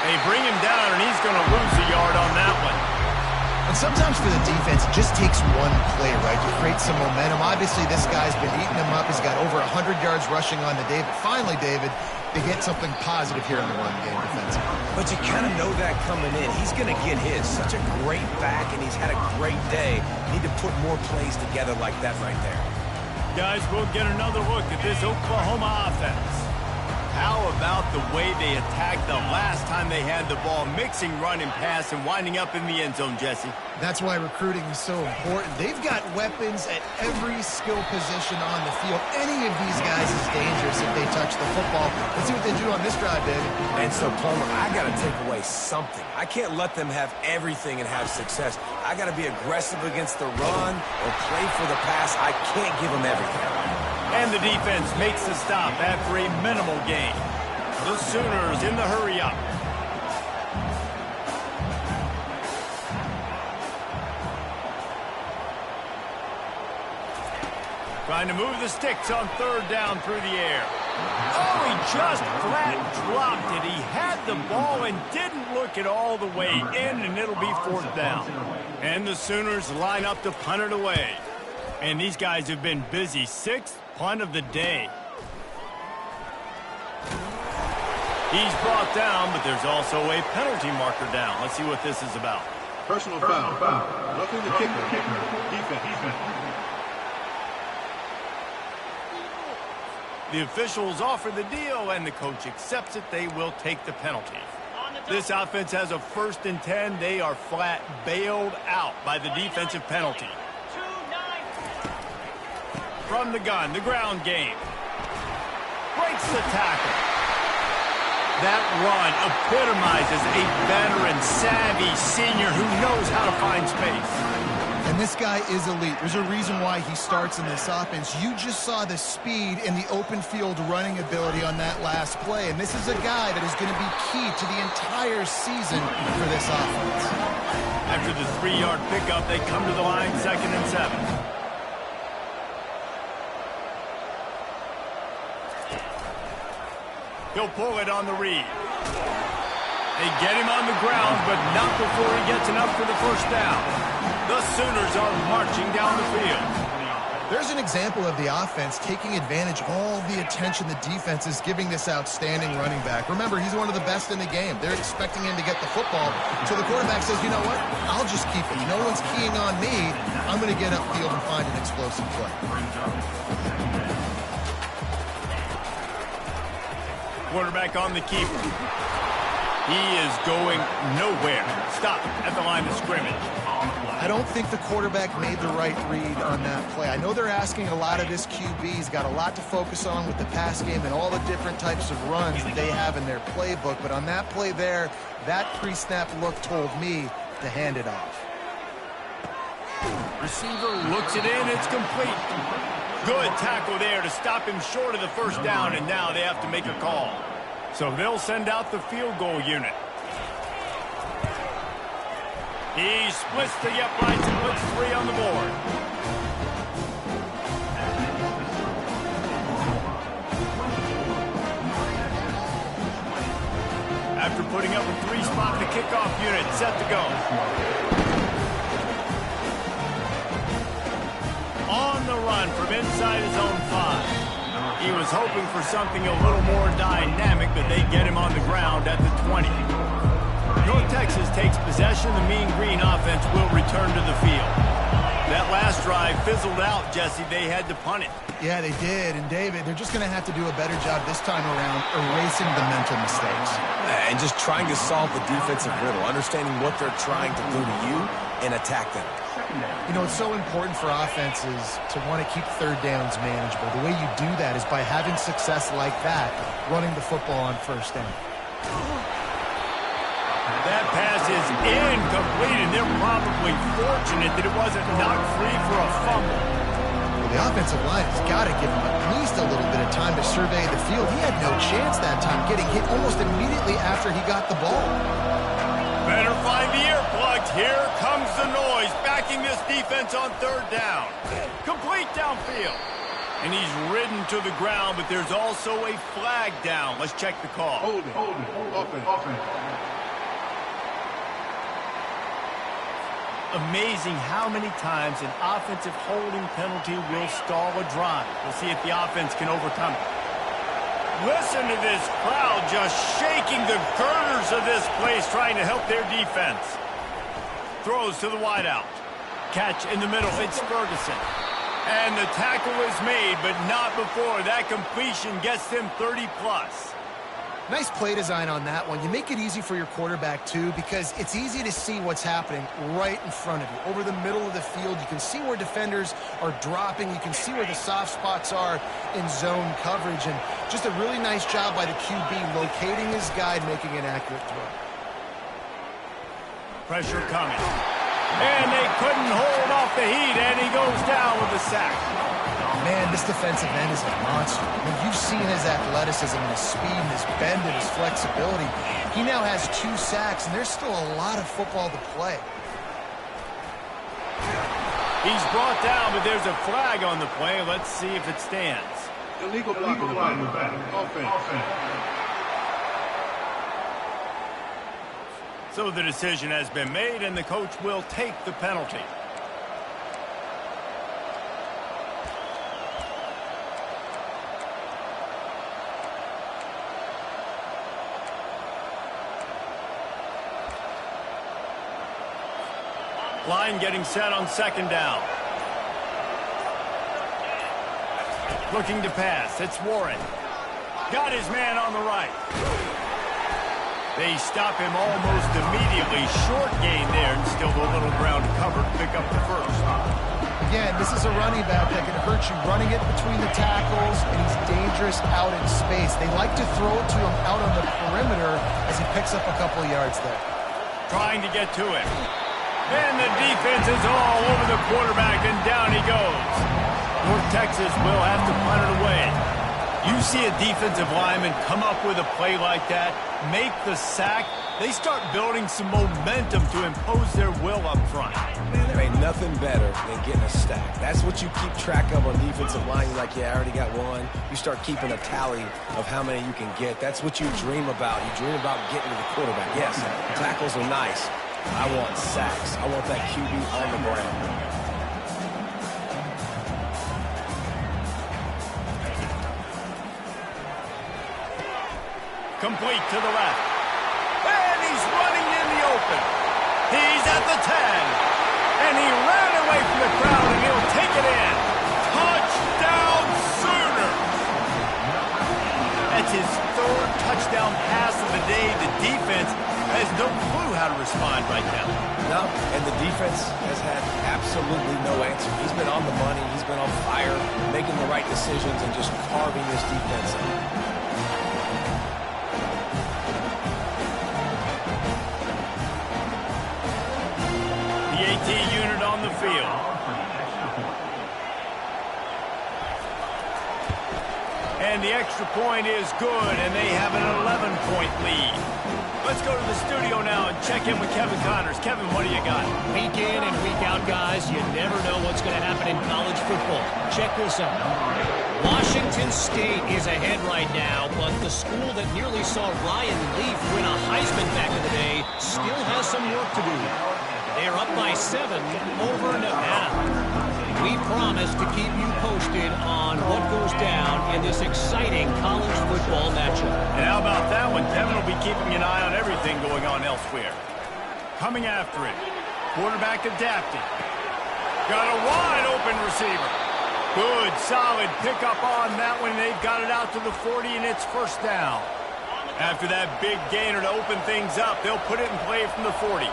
Speaker 1: They bring him down, and he's going to lose a yard on that one.
Speaker 2: And sometimes for the defense, it just takes one play, right, to create some momentum. Obviously, this guy's been eating him up. He's got over 100 yards rushing on the day. But finally, David, they get something positive here in the run game defensively.
Speaker 3: But you kind of know that coming in. He's going to get his. Such a great back, and he's had a great day. Need to put more plays together like that right there.
Speaker 1: Guys, we'll get another look at this Oklahoma offense. How about the way they attacked the last time they had the ball, mixing run and pass and winding up in the end zone, Jesse?
Speaker 2: That's why recruiting is so important. They've got weapons at every skill position on the field. Any of these guys is dangerous if they touch the football. Let's see what they do on this drive, David.
Speaker 3: And so, Palmer, I got to take away something. I can't let them have everything and have success. I got to be aggressive against the run or play for the pass. I can't give them everything.
Speaker 1: And the defense makes the stop after a minimal gain. The Sooners in the hurry-up. Trying to move the sticks on 3rd down through the air. Oh, he just flat dropped it. He had the ball and didn't look it all the way in, and it'll be 4th down. And the Sooners line up to punt it away. And these guys have been busy. 6th punt of the day. He's brought down, but there's also a penalty marker down. Let's see what this is about.
Speaker 6: Personal foul. Roughing the kicker. Defense.
Speaker 1: The officials offer the deal, and the coach accepts it. They will take the penalty. This offense has a 1st and 10. They are flat bailed out by the defensive penalty. From the gun, the ground game. Breaks the tackle. That run epitomizes a veteran, savvy senior who knows how to find space.
Speaker 2: And this guy is elite. There's a reason why he starts in this offense. You just saw the speed and the open field running ability on that last play. And this is a guy that is going to be key to the entire season for this offense.
Speaker 1: After the 3-yard pickup, they come to the line, 2nd and 7. He'll pull it on the read. They get him on the ground, but not before he gets enough for the 1st down. The Sooners are marching down the field.
Speaker 2: There's an example of the offense taking advantage of all the attention the defense is giving this outstanding running back. Remember, he's one of the best in the game. They're expecting him to get the football. So the quarterback says, you know what? I'll just keep it. No one's keying on me. I'm going to get upfield and find an explosive play.
Speaker 1: Quarterback on the keeper. He is going nowhere. Stop at the line of scrimmage.
Speaker 2: I don't think the quarterback made the right read on that play. I know they're asking a lot of this QB. He's got a lot to focus on with the pass game and all the different types of runs that they have in their playbook. But on that play there, that pre-snap look told me to hand it off.
Speaker 1: Receiver looks it in. It's complete. Good tackle there to stop him short of the first down, and now they have to make a call. So they'll send out the field goal unit. He splits the uprights and puts 3 on the board. After putting up a 3-spot, the kickoff unit set to go. On the run from inside his own 5. He was hoping for something a little more dynamic, but they get him on the ground at the 20. North Texas takes possession. The Mean Green offense will return to the field. That last drive fizzled out, Jesse. They had to punt it.
Speaker 2: Yeah, they did. And, David, they're just going to have to do a better job this time around erasing the mental mistakes.
Speaker 3: And just trying to solve the defensive riddle, understanding what they're trying to do to you and attack them.
Speaker 2: You know, it's so important for offenses to want to keep third downs manageable. The way you do that is by having success like that, running the football on first down.
Speaker 1: That pass is incomplete, and they're probably fortunate that it wasn't knocked free for a fumble.
Speaker 2: Well, the offensive line has got to give him at least a little bit of time to survey the field. He had no chance that time, getting hit almost immediately after he got the ball.
Speaker 1: Better find the earplugs. Here comes the noise, backing this defense on third down. Complete downfield. And he's ridden to the ground, but there's also a flag down. Let's check the call.
Speaker 6: Hold it. Offense.
Speaker 1: Amazing how many times an offensive holding penalty will stall a drive. We'll see if the offense can overcome it. Listen to this crowd just shaking the girders of this place, trying to help their defense. Throws to the wideout. Catch in the middle. It's Ferguson. And the tackle is made, but not before that completion gets them 30-plus.
Speaker 2: Nice play design on that one. You make it easy for your quarterback, too, because it's easy to see what's happening right in front of you. Over the middle of the field, you can see where defenders are dropping. You can see where the soft spots are in zone coverage. And just a really nice job by the QB locating his guy and making an accurate throw.
Speaker 1: Pressure coming. And they couldn't hold off the heat, and he goes down with a sack.
Speaker 2: Man, this defensive end is a monster. When you've seen his athleticism and his speed and his bend and his flexibility, he now has 2 sacks, and there's still a lot of football to play.
Speaker 1: He's brought down, but there's a flag on the play. Let's see if it stands.
Speaker 6: Illegal block in the back. Offense.
Speaker 1: So the decision has been made, and the coach will take the penalty. Line getting set on second down. Looking to pass. It's Warren. Got his man on the right. They stop him almost immediately. Short gain there, and still a little ground covered. Pick up the first.
Speaker 2: Again, this is a running back that can hurt you running it between the tackles, and he's dangerous out in space. They like to throw it to him out on the perimeter as he picks up a couple of yards there.
Speaker 1: Trying to get to him. And the defense is all over the quarterback, and down he goes. North Texas will have to punt it away. You see a defensive lineman come up with a play like that, make the sack, they start building some momentum to impose their will up front.
Speaker 3: Man, there ain't nothing better than getting a stack. That's what you keep track of on defensive line. You're like, yeah, I already got one. You start keeping a tally of how many you can get. That's what you dream about. You dream about getting to the quarterback. Yes, tackles are nice. I want sacks. I want that QB on the ground.
Speaker 1: Complete to the left. And he's running in the open. He's at the 10. And he ran away from the crowd, and he'll take it in. Touchdown, Sooner! That's his 3rd touchdown pass of the day. The defense has no clue how to respond right now.
Speaker 3: No, and the defense has had absolutely no answer. He's been on the money. He's been on fire, making the right decisions and just carving this defense up.
Speaker 1: The AT unit on the field. And the extra point is good, and they have an 11-point lead. Let's go to the studio now and check in with Kevin Connors. Kevin, what do you got?
Speaker 4: Week in and week out, guys, you never know what's going to happen in college football. Check this out. Washington State is ahead right now, but the school that nearly saw Ryan Leaf win a Heisman back in the day still has some work to do. They're up by 7 over Nevada. We promise to keep you posted on what goes down in this exciting college football matchup.
Speaker 1: And how about that one? Kevin will be keeping an eye on everything going on elsewhere. Coming after it. Quarterback adapting. Got a wide open receiver. Good, solid pickup on that one. They've got it out to the 40, and it's first down. After that big gainer to open things up, they'll put it in play from the 40.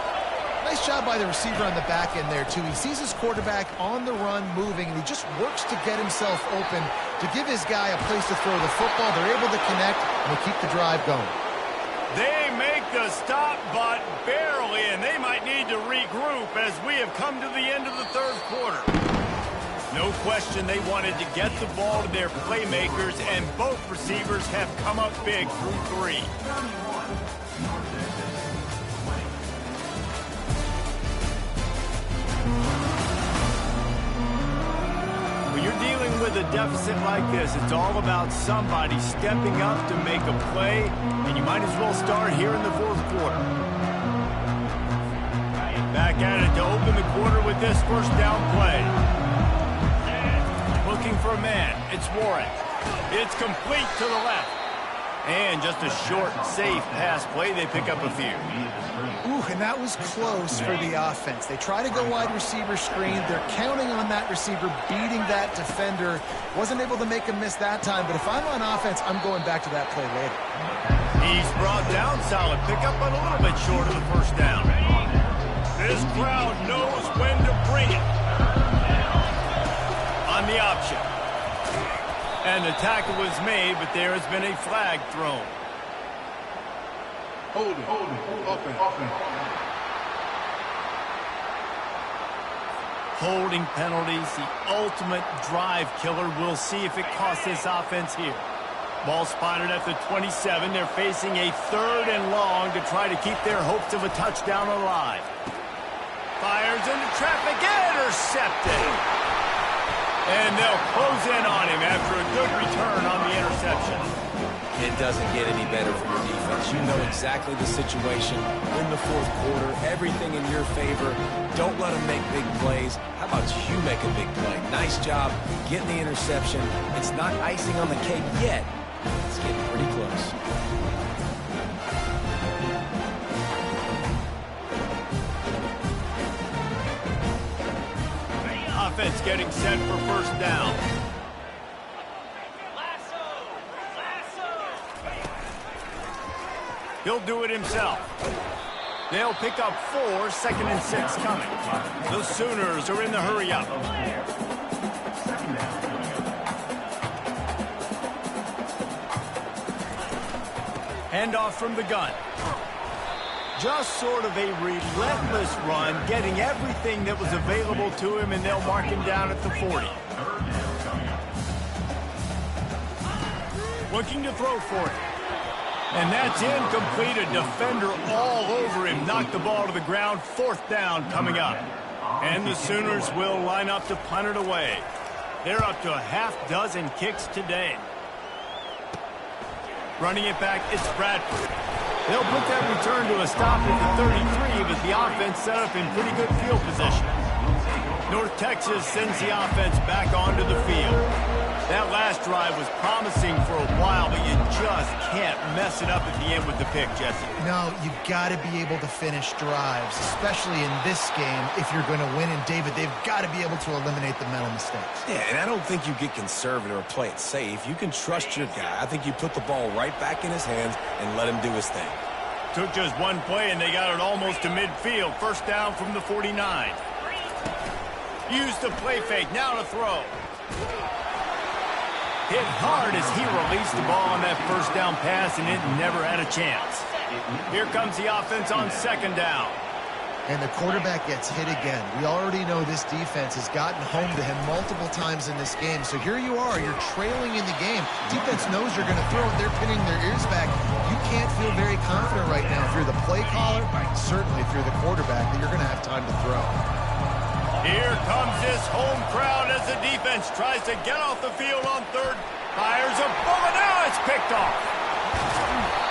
Speaker 2: Nice job by the receiver on the back end there, too. He sees his quarterback on the run moving, and he just works to get himself open to give his guy a place to throw the football. They're able to connect, and they keep the drive going.
Speaker 1: They make the stop, but barely, and they might need to regroup as we have come to the end of the third quarter. No question they wanted to get the ball to their playmakers, and both receivers have come up big through 3. Dealing with a deficit like this, it's all about somebody stepping up to make a play, and you might as well start here in the fourth quarter. Back at it to open the quarter with this first down play. Looking for a man. It's Warren. It's complete to the left. And just a short, safe pass play. They pick up a few.
Speaker 2: Ooh, and that was close for the offense. They try to go wide receiver screen. They're counting on that receiver beating that defender. Wasn't able to make a miss that time, but if I'm on offense, I'm going back to that play later.
Speaker 1: He's brought down, solid pickup, but a little bit short of the first down. This crowd knows when to bring it. On the option. And the tackle was made, but there has been a flag thrown.
Speaker 6: Holding, offense.
Speaker 1: Holding penalties, the ultimate drive killer. We'll see if it costs this offense here. Ball spotted at the 27. They're facing a 3rd and long to try to keep their hopes of a touchdown alive. Fires into traffic, intercepted. And they'll close in on him after a good return on the interception.
Speaker 3: It doesn't get any better for your defense. You know exactly the situation in the fourth quarter. Everything in your favor. Don't let them make big plays. How about you make a big play? Nice job getting the interception. It's not icing on the cake yet. It's getting pretty close.
Speaker 1: Offense getting set for first down. He'll do it himself. They'll pick up 4, 2nd and 6 coming. The Sooners are in the hurry-up. Handoff from the gun. Just sort of a relentless run, getting everything that was available to him, and they'll mark him down at the 40. Looking to throw for it. And that's incomplete. A defender all over him. Knocked the ball to the ground. 4th down coming up. And the Sooners will line up to punt it away. They're up to a half-dozen kicks today. Running it back, it's Bradford. They'll put that return to a stop at the 33, but the offense set up in pretty good field position. North Texas sends the offense back onto the field. That last drive was promising for a while, but you just can't mess it up at the end with the pick, Jesse.
Speaker 2: No, you've got to be able to finish drives, especially in this game. If you're going to win, and David, they've got to be able to eliminate the mental mistakes.
Speaker 3: Yeah, and I don't think you get conservative or play it safe. You can trust your guy. I think you put the ball right back in his hands and let him do his thing.
Speaker 1: Took just one play, and they got it almost to midfield. First down from the 49. Use the play fake. Now to throw. Hit hard as he released the ball on that first down pass, and it never had a chance. Here comes the offense on second down.
Speaker 2: And the quarterback gets hit again. We already know this defense has gotten home to him multiple times in this game. So here you are, you're trailing in the game. Defense knows you're going to throw it. They're pinning their ears back. You can't feel very confident right now if you're the play caller, certainly if you're the quarterback, that you're going to have time to throw.
Speaker 1: Here comes this home crowd as the defense tries to get off the field on third. Fires a bullet. Now it's picked off.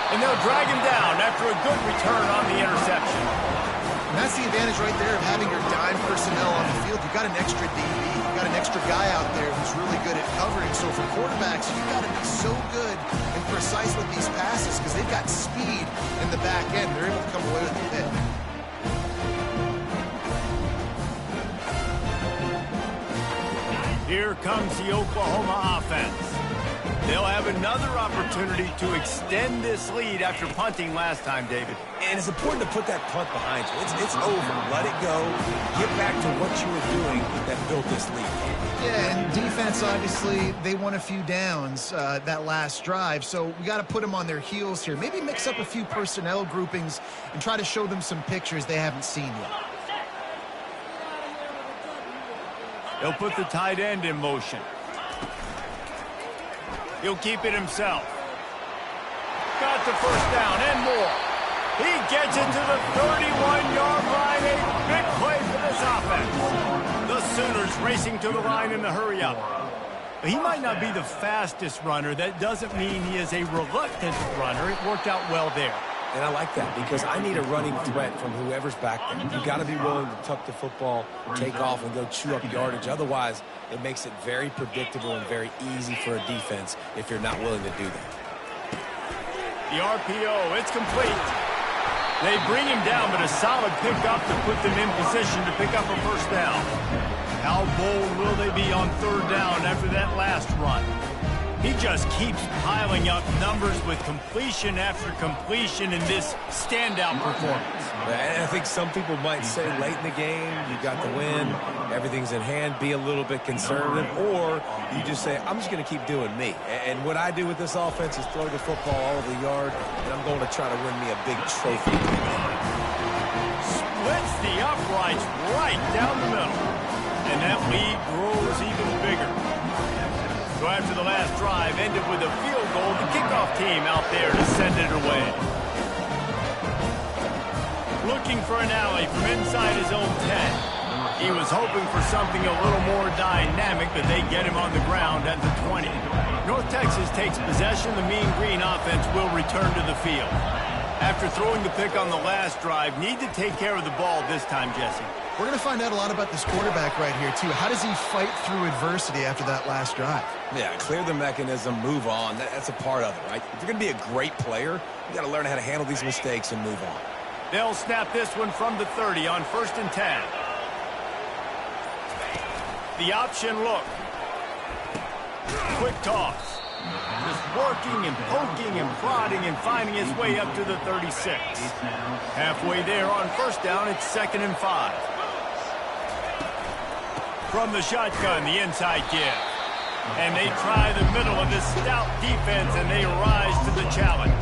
Speaker 1: And they'll drag him down after a good return on the interception.
Speaker 2: And that's the advantage right there of having your dime personnel on the field. You've got an extra DB. You've got an extra guy out there who's really good at covering. So for quarterbacks, you've got to be so good and precise with these passes because they've got speed in the back end. They're able to come away with the pick.
Speaker 1: Here comes the Oklahoma offense. They'll have another opportunity to extend this lead after punting last time, David.
Speaker 3: And it's important to put that punt behind you. It's over. Let it go. Get back to what you were doing that built this lead.
Speaker 2: Yeah, and defense, obviously, they won a few downs that last drive, so we got to put them on their heels here. Maybe mix up a few personnel groupings and try to show them some pictures they haven't seen yet.
Speaker 1: He'll put the tight end in motion. He'll keep it himself. Got the first down and more. He gets it to the 31-yard line. A big play for this offense. The Sooners racing to the line in the hurry-up. He might not be the fastest runner. That doesn't mean he is a reluctant runner. It worked out well there.
Speaker 3: And I like that because I need a running threat from whoever's back there. You got to be willing to tuck the football, take off, and go chew up yardage. Otherwise, it makes it very predictable and very easy for a defense if you're not willing to do that.
Speaker 1: The RPO, it's complete. They bring him down, but a solid pickup to put them in position to pick up a first down. How bold will they be on third down after that last run? He just keeps piling up numbers with completion after completion in this standout performance.
Speaker 3: And I think some people might say late in the game, you got the win, everything's in hand, be a little bit conservative, or you just say, I'm just going to keep doing me. And what I do with this offense is throw the football all over the yard, and I'm going to try to win me a big trophy.
Speaker 1: Splits the uprights right down the middle. And that lead grows even bigger. So after the last drive ended with a field goal, the kickoff team out there to send it away. Looking for an alley from inside his own 10. He was hoping for something a little more dynamic, but they get him on the ground at the 20. North Texas takes possession. The Mean Green offense will return to the field. After throwing the pick on the last drive, need to take care of the ball this time, Jesse.
Speaker 2: We're going to find out a lot about this quarterback right here, too. How does he fight through adversity after that last drive?
Speaker 3: Yeah, clear the mechanism, move on. That's a part of it, right? If you're going to be a great player, you got to learn how to handle these mistakes and move on.
Speaker 1: They'll snap this one from the 30 on 1st and 10. The option look. Quick toss. Just working and poking and prodding and finding his way up to the 36. Halfway there on first down, it's 2nd and 5. From the shotgun, the inside give. And they try the middle of this stout defense, and they rise to the challenge.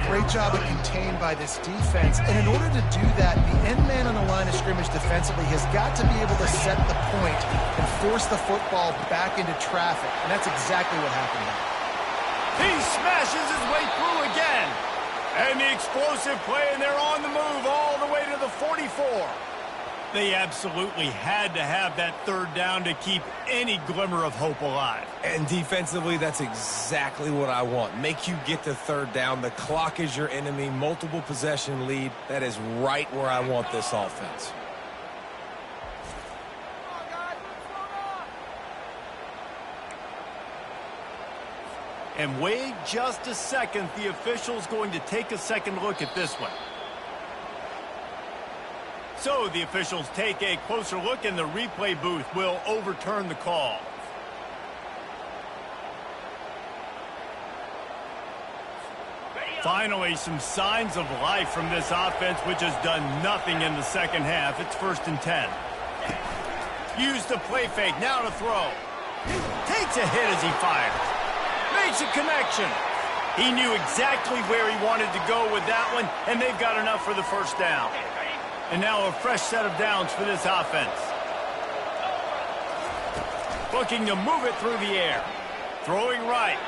Speaker 2: Great job of contained by this defense. And in order to do that, the end man on the line of scrimmage defensively has got to be able to set the point and force the football back into traffic. And that's exactly what happened there.
Speaker 1: He smashes his way through again. And the explosive play, and they're on the move all the way to the 44. They absolutely had to have that third down to keep any glimmer of hope alive.
Speaker 3: And defensively, that's exactly what I want. Make you get the third down. The clock is your enemy. Multiple possession lead. That is right where I want this offense.
Speaker 1: And wait just a second. The official's going to take a second look at this one. So the officials take a closer look, and the replay booth will overturn the call. Finally, some signs of life from this offense, which has done nothing in the second half. It's 1st and 10. Use the play fake, now to throw. Takes a hit as he fires. Makes a connection. He knew exactly where he wanted to go with that one, and they've got enough for the 1st down. And now a fresh set of downs for this offense. Looking to move it through the air. Throwing right.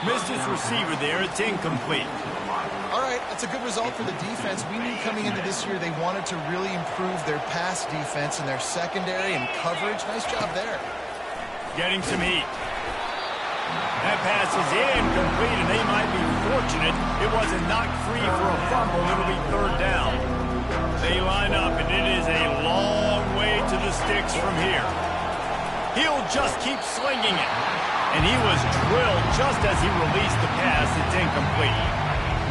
Speaker 1: Missed his receiver there. It's incomplete.
Speaker 2: All right, that's a good result for the defense. We knew coming into this year they wanted to really improve their pass defense and their secondary and coverage. Nice job there.
Speaker 1: Getting some heat. That pass is incomplete, and they might be fortunate it wasn't knocked free for a fumble. It'll be 3rd down. They line up, and it is a long way to the sticks from here. He'll just keep slinging it. And he was drilled just as he released the pass. It's incomplete.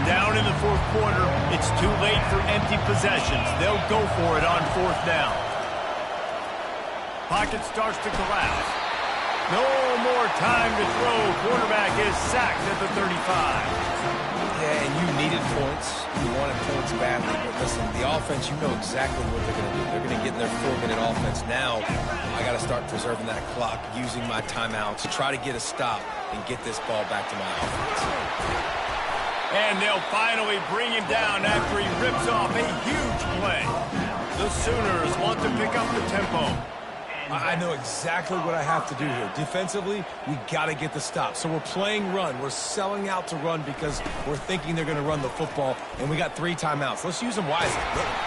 Speaker 1: Down in the 4th quarter, it's too late for empty possessions. They'll go for it on 4th down. Pocket starts to collapse. No more time to throw. Quarterback is sacked at the 35.
Speaker 3: Yeah, and you needed points. You wanted points badly. But listen, the offense, you know exactly what they're going to do. They're going to get in their 4-minute offense. Now, I got to start preserving that clock, using my timeouts, try to get a stop, and get this ball back to my offense.
Speaker 1: And they'll finally bring him down after he rips off a huge play. The Sooners want to pick up the tempo.
Speaker 3: I know exactly what I have to do here. Defensively, we got to get the stop. So we're playing run. We're selling out to run because we're thinking they're going to run the football, and we got 3 timeouts. Let's use them wisely.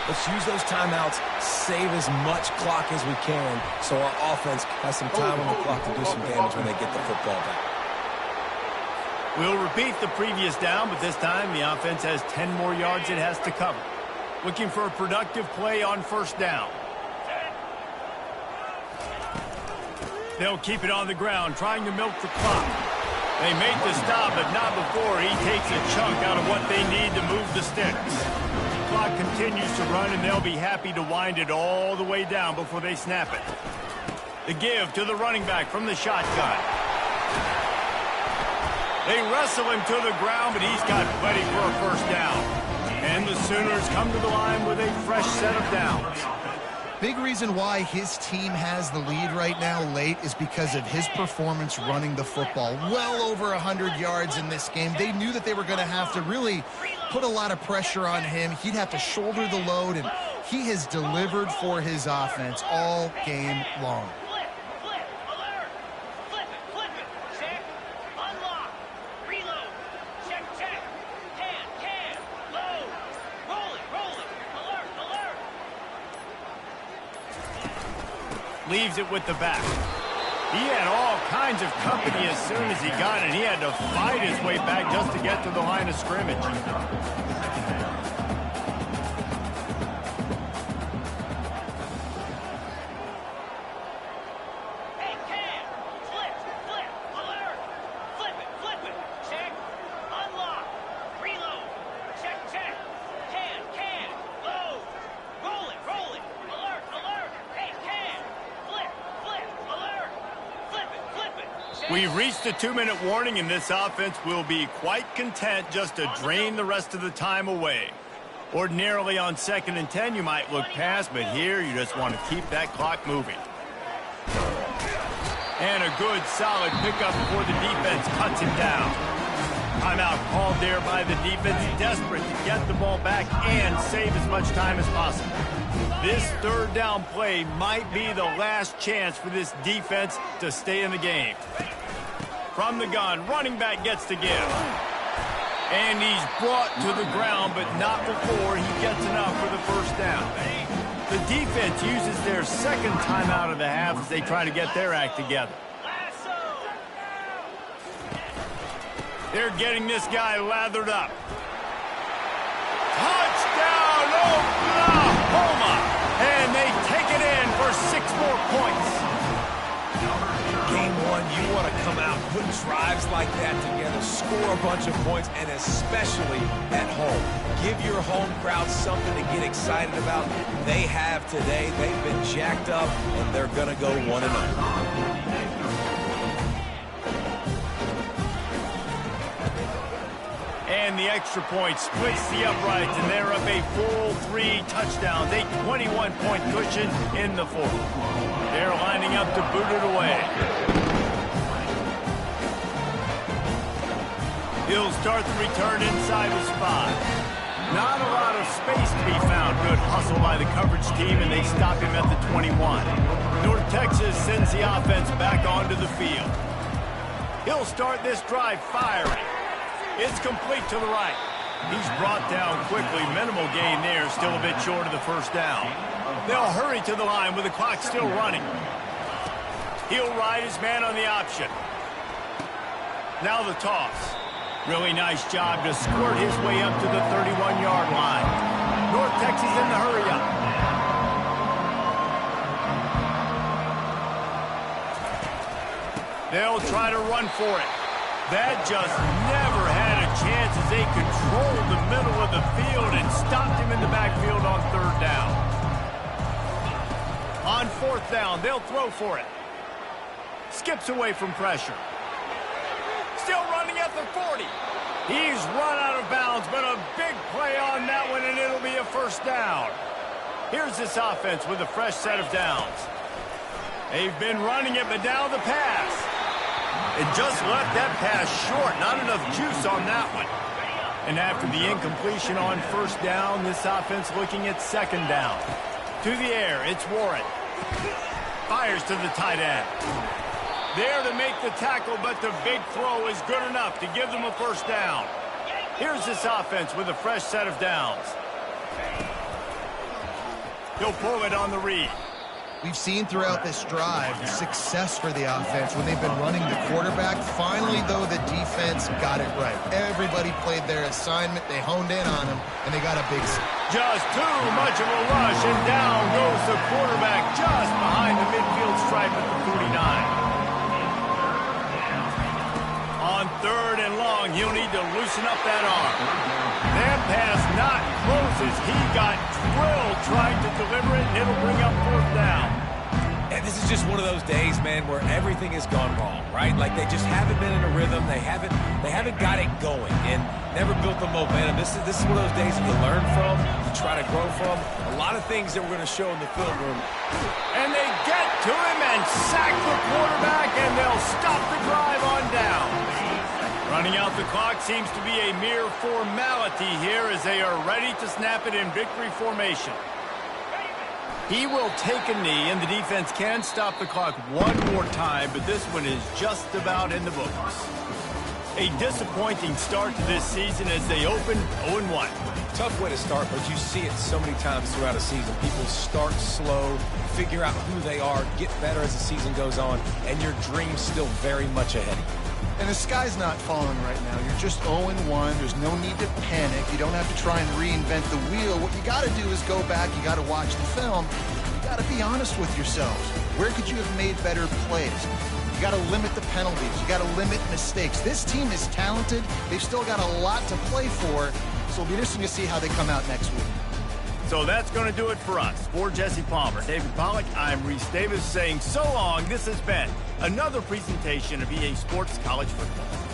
Speaker 3: Let's use those timeouts, save as much clock as we can so our offense has some time on the clock to do some damage when they get the football back.
Speaker 1: We'll repeat the previous down, but this time the offense has 10 more yards it has to cover. Looking for a productive play on 1st down. They'll keep it on the ground, trying to milk the clock. They make the stop, but not before he takes a chunk out of what they need to move the sticks. The clock continues to run, and they'll be happy to wind it all the way down before they snap it. The give to the running back from the shotgun. They wrestle him to the ground, but he's got plenty for a 1st down. And the Sooners come to the line with a fresh set of downs.
Speaker 2: Big reason why his team has the lead right now late is because of his performance running the football. Well over 100 yards in this game. They knew that they were going to have to really put a lot of pressure on him. He'd have to shoulder the load, and he has delivered for his offense all game long.
Speaker 1: Leaves it with the back. He had all kinds of company as soon as he got it. He had to fight his way back just to get to the line of scrimmage. We've reached the 2-minute warning, and this offense will be quite content just to drain the rest of the time away. Ordinarily on 2nd and 10, you might look past, but here you just want to keep that clock moving. And a good, solid pickup before the defense cuts him down. Timeout called there by the defense, desperate to get the ball back and save as much time as possible. This 3rd down play might be the last chance for this defense to stay in the game. From the gun, running back gets the give. And he's brought to the ground, but not before he gets enough for the 1st down. The defense uses their 2nd timeout of the half as they try to get their act together. They're getting this guy lathered up. Touchdown, Oklahoma! And they take it in for 6 more points.
Speaker 3: Game 1, you want to come out, put drives like that together, score a bunch of points, and especially at home. Give your home crowd something to get excited about. They have today. They've been jacked up, and they're going to go 1-0.
Speaker 1: And the extra point splits the uprights, and they're up a full 3 touchdowns, a 21-point cushion in the fourth. They're lining up to boot it away. He'll start the return inside his 5. Not a lot of space to be found. Good hustle by the coverage team, and they stop him at the 21. North Texas sends the offense back onto the field. He'll start this drive firing. It's complete to the right. He's brought down quickly. Minimal gain there, still a bit short of the first down. They'll hurry to the line with the clock still running. He'll ride his man on the option. Now the toss. Really nice job to squirt his way up to the 31-yard line. North Texas in the hurry-up. They'll try to run for it. That just never had a chance as they controlled the middle of the field and stopped him in the backfield on 3rd down. On 4th down, they'll throw for it. Skips away from pressure. Still running at the 40. He's run out of bounds, but a big play on that one, and it'll be a first down. Here's this offense with a fresh set of downs. They've been running it, but now the pass. It just left that pass short. Not enough juice on that one. And after the incompletion on 1st down, this offense looking at 2nd down. To the air, it's Warren. Fires to the tight end. There to make the tackle, but the big throw is good enough to give them a first down. Here's this offense with a fresh set of downs. He'll pull it on the read.
Speaker 2: We've seen throughout this drive the success for the offense when they've been running the quarterback. Finally, though, the defense got it right. Everybody played their assignment. They honed in on him, and they got a big sack.
Speaker 1: Just too much of a rush, and down goes the quarterback just behind the midfield stripe at the 49. On 3rd and long, he'll need to loosen up that arm. That pass not close as he got drilled trying to deliver it, and it'll bring up 4th down.
Speaker 3: And this is just one of those days, man, where everything has gone wrong, right? Like they just haven't been in a rhythm. They haven't got it going and never built the momentum. This is one of those days that you learn from, you try to grow from. A lot of things that we're going to show in the film room.
Speaker 1: And they get to him and sack the quarterback, and they'll stop the drive on down. Running out the clock seems to be a mere formality here as they are ready to snap it in victory formation. He will take a knee, and the defense can stop the clock one more time, but this one is just about in the books. A disappointing start to this season as they open 0-1.
Speaker 3: Tough way to start, but you see it so many times throughout a season. People start slow, figure out who they are, get better as the season goes on, and your dream's still very much ahead.
Speaker 2: And the sky's not falling right now. You're just 0-1. There's no need to panic. You don't have to try and reinvent the wheel. What you got to do is go back. You got to watch the film. You got to be honest with yourselves. Where could you have made better plays? You got to limit the penalties. You got to limit mistakes. This team is talented. They've still got a lot to play for. So it'll be interesting to see how they come out next week.
Speaker 1: So that's going to do it for us. For Jesse Palmer, David Pollack, I'm Reese Davis saying so long. This has been another presentation of EA Sports College Football.